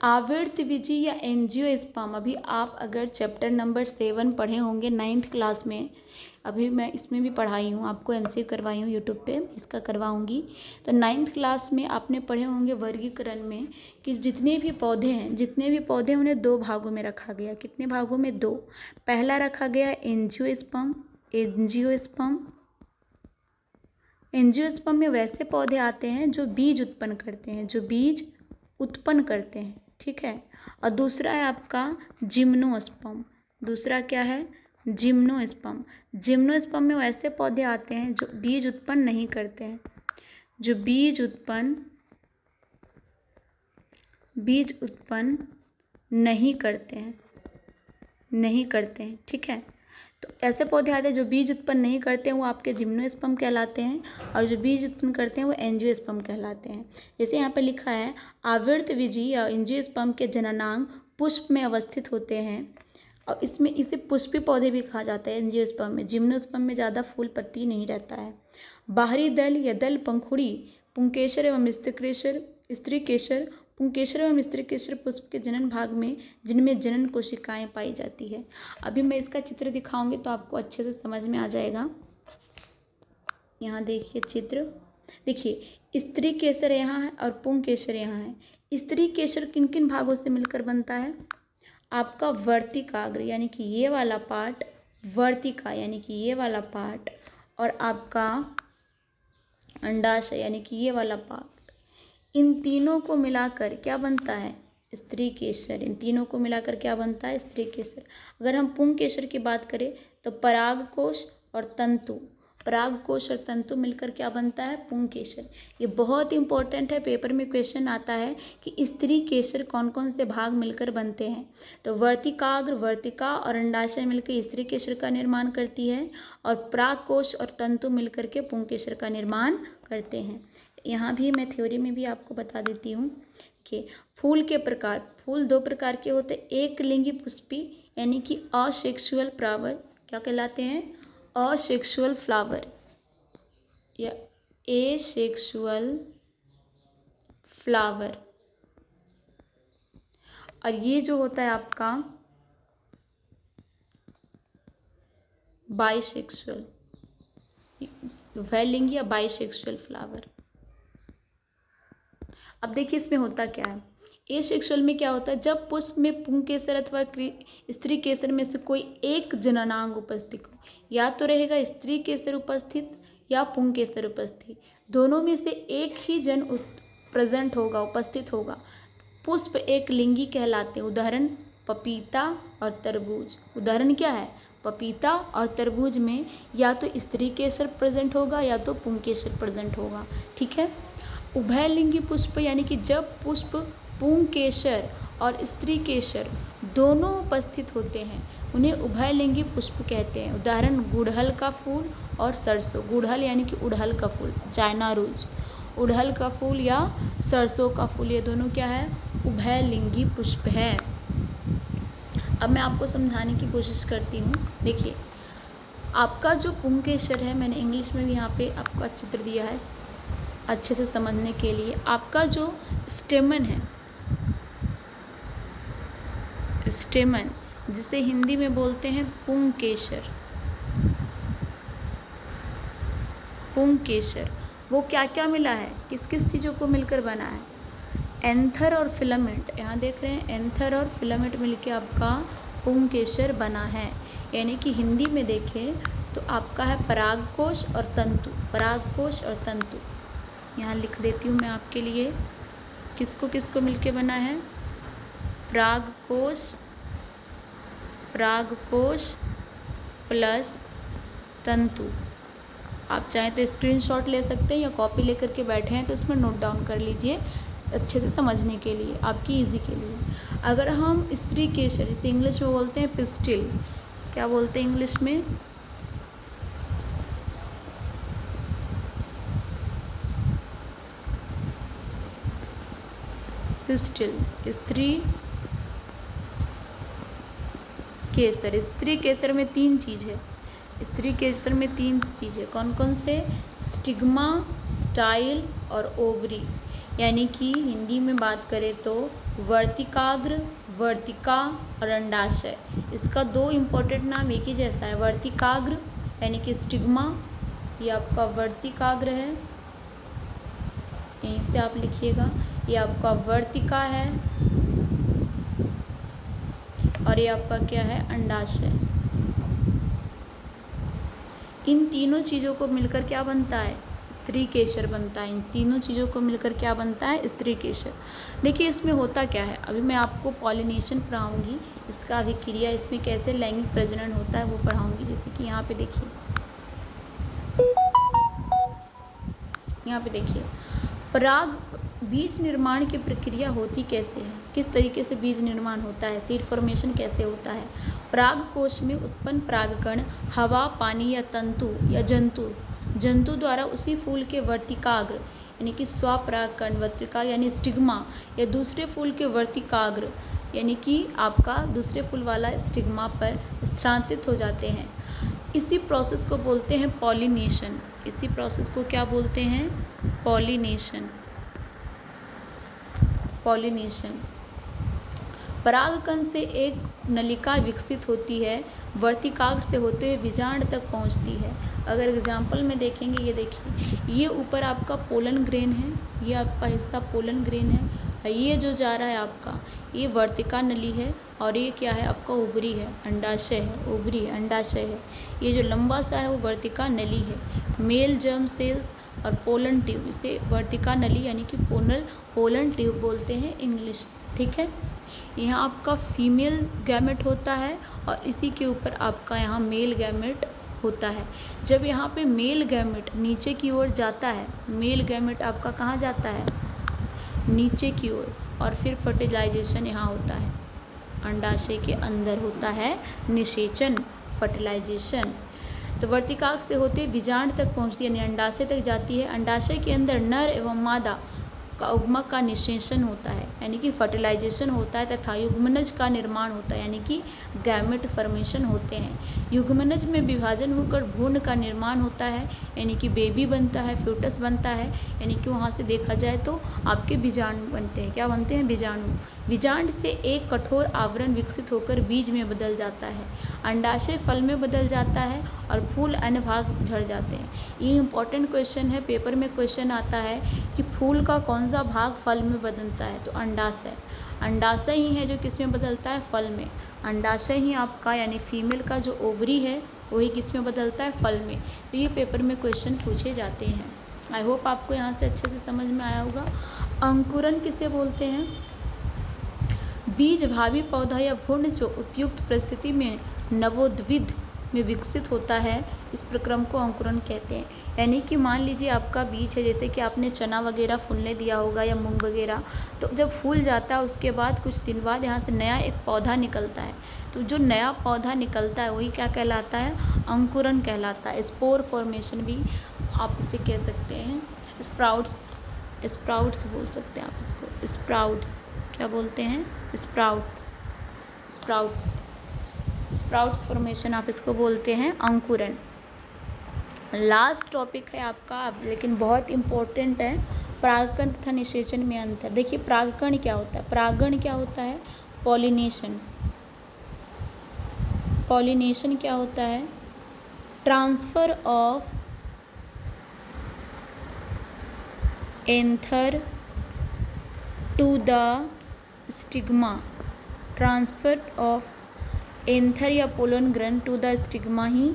आवृतबीजी या एंजियोस्पर्म, अभी आप अगर चैप्टर नंबर 7 पढ़े होंगे 9th क्लास में, अभी मैं इसमें भी पढ़ाई हूँ, आपको MCQ करवाई हूँ यूट्यूब पे, इसका करवाऊँगी। तो 9th क्लास में आपने पढ़े होंगे वर्गीकरण में कि जितने भी पौधे हैं उन्हें 2 भागों में रखा गया। कितने भागों में? 2। पहला रखा गया एंजियोस्पर्म में वैसे पौधे आते हैं जो बीज उत्पन्न करते हैं, ठीक है। और दूसरा है आपका जिम्नोस्पर्म। दूसरा क्या है? जिम्नोस्पर्म में वैसे पौधे आते हैं जो बीज उत्पन्न नहीं करते हैं, ठीक है। तो ऐसे पौधे आते हैं जो बीज उत्पन्न नहीं करते हैं, वो आपके जिम्नोस्पर्म कहलाते हैं, और जो बीज उत्पन्न करते हैं वो एंजियोस्पर्म कहलाते हैं। जैसे यहाँ पे लिखा है, आवृतबीजी या एंजियोस्पर्म के जननांग पुष्प में अवस्थित होते हैं, और इसे पुष्पीय पौधे भी कहा जाता है एंजियोस्पर्म में। जिम्नोस्पर्म में ज़्यादा फूल पत्ती नहीं रहता है। बाहरी दल या दल पंखुड़ी पुंकेसर एवं स्त्री केसर पुष्प के जनन भाग में, जिनमें जनन कोशिकाएं पाई जाती है। अभी मैं इसका चित्र दिखाऊंगी तो आपको अच्छे से समझ में आ जाएगा। यहाँ देखिए चित्र, देखिए स्त्री केसर यहाँ है और पुंकेसर यहाँ है। स्त्री केसर किन किन भागों से मिलकर बनता है? आपका वर्तिकाग्र यानी कि ये वाला पार्ट, वर्तिका यानी कि ये वाला पार्ट, और आपका अंडाशय यानी कि ये वाला पार्ट। इन तीनों को मिलाकर क्या बनता है? स्त्री केसर। इन तीनों को मिलाकर क्या बनता है? स्त्री केसर। अगर हम पुंकेसर की बात करें तो परागकोश और तंतु मिलकर क्या बनता है? पुंकेसर। ये बहुत इंपॉर्टेंट है, पेपर में क्वेश्चन आता है कि स्त्री केसर कौन कौन से भाग मिलकर बनते हैं। तो वर्तिका और अंडाशय मिलकर स्त्री केसर का निर्माण करती है, और परागकोश और तंतु मिलकर के पुंकेसर का निर्माण करते हैं। यहाँ भी मैं थ्योरी में भी आपको बता देती हूँ कि फूल 2 प्रकार के होते हैं। एक लिंगी पुष्पी यानी कि असेक्सुअल फ्लावर, क्या कहलाते हैं? असेक्सुअल फ्लावर या एसेक्सुअल फ्लावर। और ये जो होता है आपका बाइसेक्सुअल, उभयलिंगी या बाइसेक्सुअल फ्लावर। अब देखिए इसमें होता क्या है, एसेक्सुअल में क्या होता है, जब पुष्प में पुंकेसर अथवा स्त्री केसर में से कोई एक जननांग उपस्थित हो, या तो रहेगा स्त्री केसर उपस्थित या पुंकेसर उपस्थित, दोनों में से एक ही जन उपस्थित होगा। पुष्प एक लिंगी कहलाते हैं। उदाहरण पपीता और तरबूज। उदाहरण क्या है? पपीता और तरबूज में या तो स्त्री केसर प्रेजेंट होगा या तो पुंकेसर प्रेजेंट होगा, ठीक है। उभयलिंगी पुष्प यानी कि जब पुष्प पुंकेसर और स्त्री केसर दोनों उपस्थित होते हैं, उन्हें उभयलिंगी पुष्प कहते हैं। उदाहरण गुड़हल का फूल और सरसों। गुड़हल यानी कि उड़हल का फूल, चाइना रोज, उड़हल का फूल या सरसों का फूल, ये दोनों क्या है? उभयलिंगी पुष्प है। अब मैं आपको समझाने की कोशिश करती हूँ। देखिए आपका जो पुंकेसर है, मैंने इंग्लिश में भी यहाँ पे आपको चित्र दिया है अच्छे से समझने के लिए। आपका जो स्टेमन है, स्टेमन जिसे हिंदी में बोलते हैं पुंकेसर, वो क्या क्या मिला है, किस किस चीज़ों को मिलकर बना है? एंथर और फिलामेंट। यहाँ देख रहे हैं, एंथर और फिलामेंट मिलके आपका पुंकेसर बना है। यानी कि हिंदी में देखें तो आपका है परागकोश और तंतु। यहाँ लिख देती हूँ मैं आपके लिए, किसको किसको मिलके बना है? परागकोश प्लस तंतु। आप चाहें तो स्क्रीनशॉट ले सकते हैं या कॉपी लेकर के बैठे हैं तो इसमें नोट डाउन कर लीजिए अच्छे से समझने के लिए, आपकी इजी के लिए। अगर हम स्त्री केसर, इसे इंग्लिश में बोलते हैं पिस्टिल, क्या बोलते हैं इंग्लिश में? पिस्टिल, स्त्री केसर। स्त्री केसर में 3 चीज़ है, स्त्री केसर में 3 चीज़ है। कौन कौन से? स्टिग्मा, स्टाइल और ओवरी। यानी कि हिंदी में बात करें तो वर्तिकाग्र, वर्तिका और अंडाशय। इसका 2 इम्पोर्टेंट नाम एक ही जैसा है। वर्तिकाग्र यानी कि स्टिग्मा, ये आपका वर्तिकाग्र है, यहीं से आप लिखिएगा। ये आपका वर्तिका है और ये आपका क्या है? अंडाशय। इन तीनों चीज़ों को मिलकर क्या बनता है? स्त्री केसर बनता है। इन तीनों चीज़ों को मिलकर क्या बनता है? स्त्री केसर। देखिए इसमें होता क्या है, अभी मैं आपको पॉलिनेशन पढ़ाऊंगी, इसका अभिक्रिया, इसमें कैसे लैंगिक प्रजनन होता है वो पढ़ाऊंगी। जैसे कि यहाँ पे देखिए, यहाँ पे देखिए पराग बीज निर्माण की प्रक्रिया होती कैसे है, किस तरीके से बीज निर्माण होता है, सीड फॉर्मेशन कैसे होता है। पराग कोश में उत्पन्न परागकण हवा, पानी या तंतु या जंतु द्वारा उसी फूल के वर्तिकाग्र यानी कि स्वपरागकण, वर्तिका यानी स्टिग्मा या दूसरे फूल के वर्तिकाग्र यानी कि आपका दूसरे फूल वाला स्टिग्मा पर स्थानांतरित हो जाते हैं। इसी प्रोसेस को बोलते हैं पॉलिनेशन। इसी प्रोसेस को क्या बोलते हैं? पॉलिनेशन। पॉलिनेशन। परागकण से एक नलिका विकसित होती है, वर्तिकाग्र से होते हुए बीजांड तक पहुंचती है। अगर एग्जाम्पल में देखेंगे, ये देखिए, ये ऊपर आपका पोलन ग्रेन है, ये आपका हिस्सा पोलन ग्रेन है, ये जो जा रहा है आपका ये वर्तिका नली है और ये क्या है? आपका ओवरी है, अंडाशय है, ओवरी है, अंडाशय है। ये जो लंबा सा है वो वर्तिका नली है। मेल जर्म सेल्स और पोलन ट्यूब, इसे वर्तिका नली यानी कि पोलन ट्यूब बोलते हैं इंग्लिश, ठीक है। यहाँ आपका फीमेल गैमेट होता है और इसी के ऊपर आपका यहाँ मेल गैमेट होता है। जब यहाँ पे मेल गैमेट नीचे की ओर जाता है, मेल गैमेट आपका कहाँ जाता है? नीचे की ओर, और फिर फर्टिलाइजेशन यहाँ होता है, अंडाशय के अंदर होता है निषेचन, फर्टिलाइजेशन। तो वर्तिकाग्र से होते बीजांड तक पहुँचती है, यानी अंडाशय तक जाती है। अंडाशय के अंदर नर एवं मादा का उगमक का निषेचन होता है यानी कि फर्टिलाइजेशन होता है तथा युग्मनज का निर्माण होता है यानी कि गैमेट फॉर्मेशन होते हैं। युग्मनज में विभाजन होकर भ्रूण का निर्माण होता है यानी कि बेबी बनता है, फ्यूटस बनता है, यानी कि वहाँ से देखा जाए तो आपके बीजाणु बनते हैं। क्या बनते हैं? बीजाणु। बीजांड से एक कठोर आवरण विकसित होकर बीज में बदल जाता है, अंडाशय फल में बदल जाता है और फूल अन्य भाग झड़ जाते हैं। ये इंपॉर्टेंट क्वेश्चन है, पेपर में क्वेश्चन आता है कि फूल का कौन सा भाग फल में बदलता है, तो अंडाशय। अंडाशय ही है जो किस में बदलता है? फल में। अंडाशय ही आपका यानी फीमेल का जो ओवरी है वही किस में बदलता है? फल में। तो ये पेपर में क्वेश्चन पूछे जाते हैं। आई होप आपको यहाँ से अच्छे से समझ में आया होगा। अंकुरन किसे बोलते हैं? बीज भावी पौधा या भ्रूण से उपयुक्त परिस्थिति में नवोद्भिद में विकसित होता है, इस प्रक्रम को अंकुरन कहते हैं। यानी कि मान लीजिए आपका बीज है, जैसे कि आपने चना वगैरह फूलने दिया होगा या मूंग वगैरह, तो जब फूल जाता है उसके बाद कुछ दिन बाद यहाँ से नया एक पौधा निकलता है। तो जो नया पौधा निकलता है वही क्या कहलाता है? अंकुरन कहलाता है। स्पोर फॉर्मेशन भी आप इसे कह सकते हैं। स्प्राउट्स बोल सकते हैं आप इसको, स्प्राउट्स। क्या बोलते हैं? स्प्राउट्स फॉर्मेशन आप इसको बोलते हैं अंकुरन। लास्ट टॉपिक है आपका, लेकिन बहुत इम्पोर्टेंट है, परागकण तथा निषेचन में अंतर। देखिए परागकण क्या होता है? परागण क्या होता है? पॉलिनेशन। पॉलिनेशन क्या होता है? Transfer of anther to the stigma. Transfer of anther या pollen grand to the stigma ही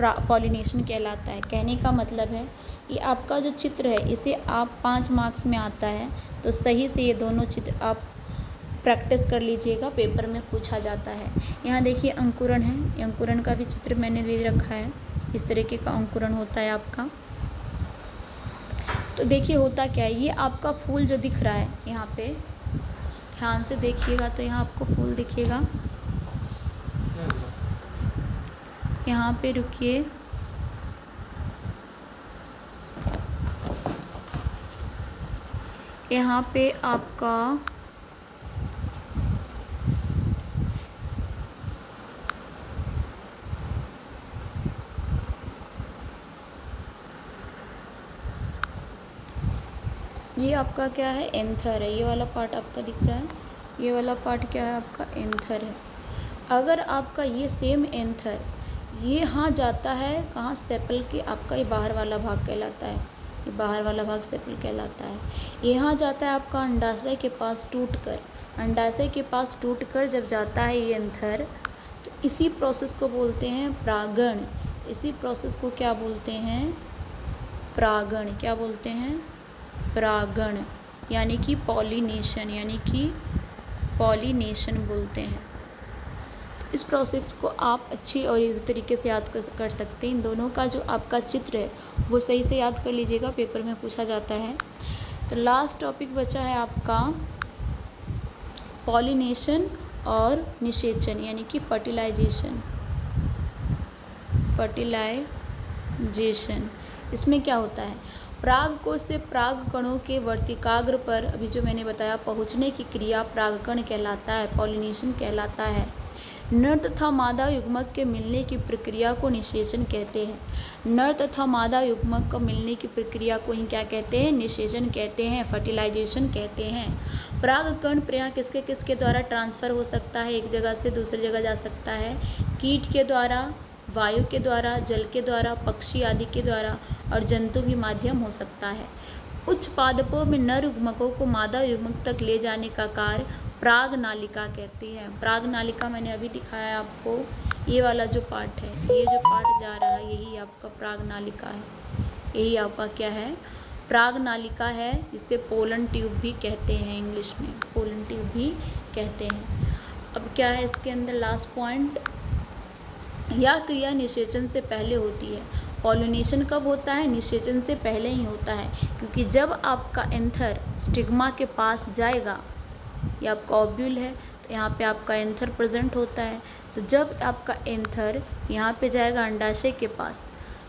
पॉलिनेशन कहलाता है। कहने का मतलब है ये आपका जो चित्र है इसे आप 5 मार्क्स में आता है, तो सही से ये दोनों चित्र आप प्रैक्टिस कर लीजिएगा, पेपर में पूछा जाता है। यहाँ देखिए अंकुरण है, ये अंकुरण का भी चित्र मैंने दे रखा है। इस तरीके का अंकुरण होता है आपका। तो देखिए होता क्या है, ये आपका फूल जो दिख रहा है यहाँ पे, ध्यान से देखिएगा तो यहाँ आपको फूल दिखेगा। यहाँ पे रुकिए, यहाँ पे आपका ये आपका क्या है, एंथर है। ये वाला पार्ट आपका दिख रहा है, ये वाला पार्ट क्या है आपका, एंथर है। अगर आपका ये सेम एंथर ये यहाँ जाता है कहाँ, सेपल के, आपका ये बाहर वाला भाग कहलाता है, ये बाहर वाला भाग सेपल कहलाता है। यहाँ जाता है आपका अंडाशय के पास टूटकर, अंडाशय के पास टूटकर जब जाता है ये एंथर, तो इसी प्रोसेस को बोलते हैं परागण। इसी प्रोसेस को क्या बोलते हैं, परागण। क्या बोलते हैं, परागण, यानी कि पॉलिनेशन, यानी कि पॉलिनेशन बोलते हैं। इस प्रोसेस को आप अच्छी और इजी तरीके से याद कर सकते हैं। इन दोनों का जो आपका चित्र है वो सही से याद कर लीजिएगा, पेपर में पूछा जाता है। तो लास्ट टॉपिक बचा है आपका पॉलिनेशन और निषेचन, यानी कि फर्टिलाइजेशन। फर्टिलाइजेशन इसमें क्या होता है, परागकोश से पराग कणों के वर्तिकाग्र पर, अभी जो मैंने बताया, पहुंचने की क्रिया परागकण कहलाता है, पॉलिनेशन कहलाता है। नर तथा मादा युग्मक के मिलने की प्रक्रिया को निषेचन कहते हैं। नर तथा मादा युग्मक का मिलने की प्रक्रिया को ही क्या कहते हैं, निषेचन कहते हैं, फर्टिलाइजेशन कहते हैं। परागकण प्रायः किसके किसके द्वारा ट्रांसफ़र हो सकता है, एक जगह से दूसरी जगह जा सकता है, कीट के द्वारा, वायु के द्वारा, जल के द्वारा, पक्षी आदि के द्वारा, और जंतु भी माध्यम हो सकता है। उच्च पादपों में नर युग्मकों को मादा युग्मक तक ले जाने का कार्य पराग नालिका कहती है। पराग नालिका मैंने अभी दिखाया आपको, ये वाला जो पार्ट है, ये जो पार्ट जा रहा है यही आपका पराग नालिका है, यही आपका क्या है, पराग नालिका है। इसे पोलन ट्यूब भी कहते हैं, इंग्लिश में पोलन ट्यूब भी कहते हैं। अब क्या है इसके अंदर लास्ट पॉइंट, यह क्रिया निषेचन से पहले होती है। पॉलिनेशन कब होता है, निषेचन से पहले ही होता है, क्योंकि जब आपका एंथर स्टिग्मा के पास जाएगा, ये आपका ओव्यूल है, तो यहाँ पे आपका एंथर प्रेजेंट होता है। तो जब आपका एंथर यहाँ पे जाएगा अंडाशय के पास,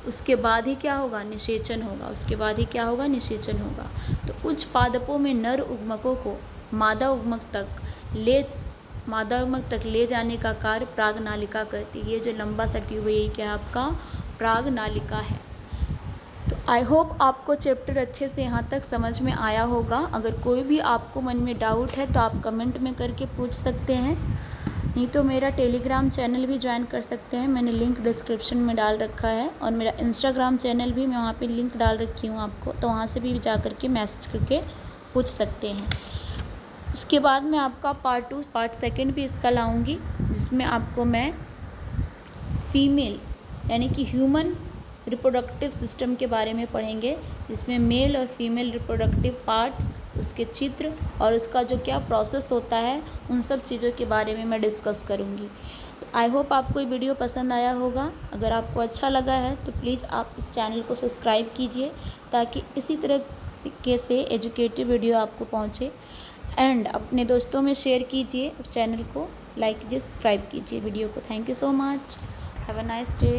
उसके बाद ही क्या होगा, निषेचन होगा, उसके बाद ही क्या होगा, निषेचन होगा। तो उच्च पादपों में नर उग्मकों को मादा उग्मक तक ले जाने का कार्य पराग नालिका करती है। ये जो लंबा सा ट्यूब है, ये क्या आपका पराग नालिका है। तो आई होप आपको चैप्टर अच्छे से यहाँ तक समझ में आया होगा। अगर कोई भी आपको मन में डाउट है तो आप कमेंट में करके पूछ सकते हैं, नहीं तो मेरा टेलीग्राम चैनल भी ज्वाइन कर सकते हैं, मैंने लिंक डिस्क्रिप्शन में डाल रखा है। और मेरा इंस्टाग्राम चैनल भी मैं वहाँ पे लिंक डाल रखी हूँ आपको, तो वहाँ से भी जा कर के मैसेज करके पूछ सकते हैं। इसके बाद मैं आपका पार्ट 2 पार्ट 2 भी इसका लाऊंगी, जिसमें आपको मैं फीमेल यानी कि ह्यूमन रिप्रोडक्टिव सिस्टम के बारे में पढ़ेंगे, जिसमें मेल और फीमेल रिप्रोडक्टिव पार्ट्स, उसके चित्र और उसका जो क्या प्रोसेस होता है, उन सब चीज़ों के बारे में मैं डिस्कस करूँगी। आई होप आपको ये वीडियो पसंद आया होगा। अगर आपको अच्छा लगा है तो प्लीज़ आप इस चैनल को सब्सक्राइब कीजिए, ताकि इसी तरह से एजुकेटिव वीडियो आपको पहुँचे। एंड अपने दोस्तों में शेयर कीजिए और चैनल को लाइक कीजिए, सब्सक्राइब कीजिए वीडियो को। Thank you so much, have a nice day.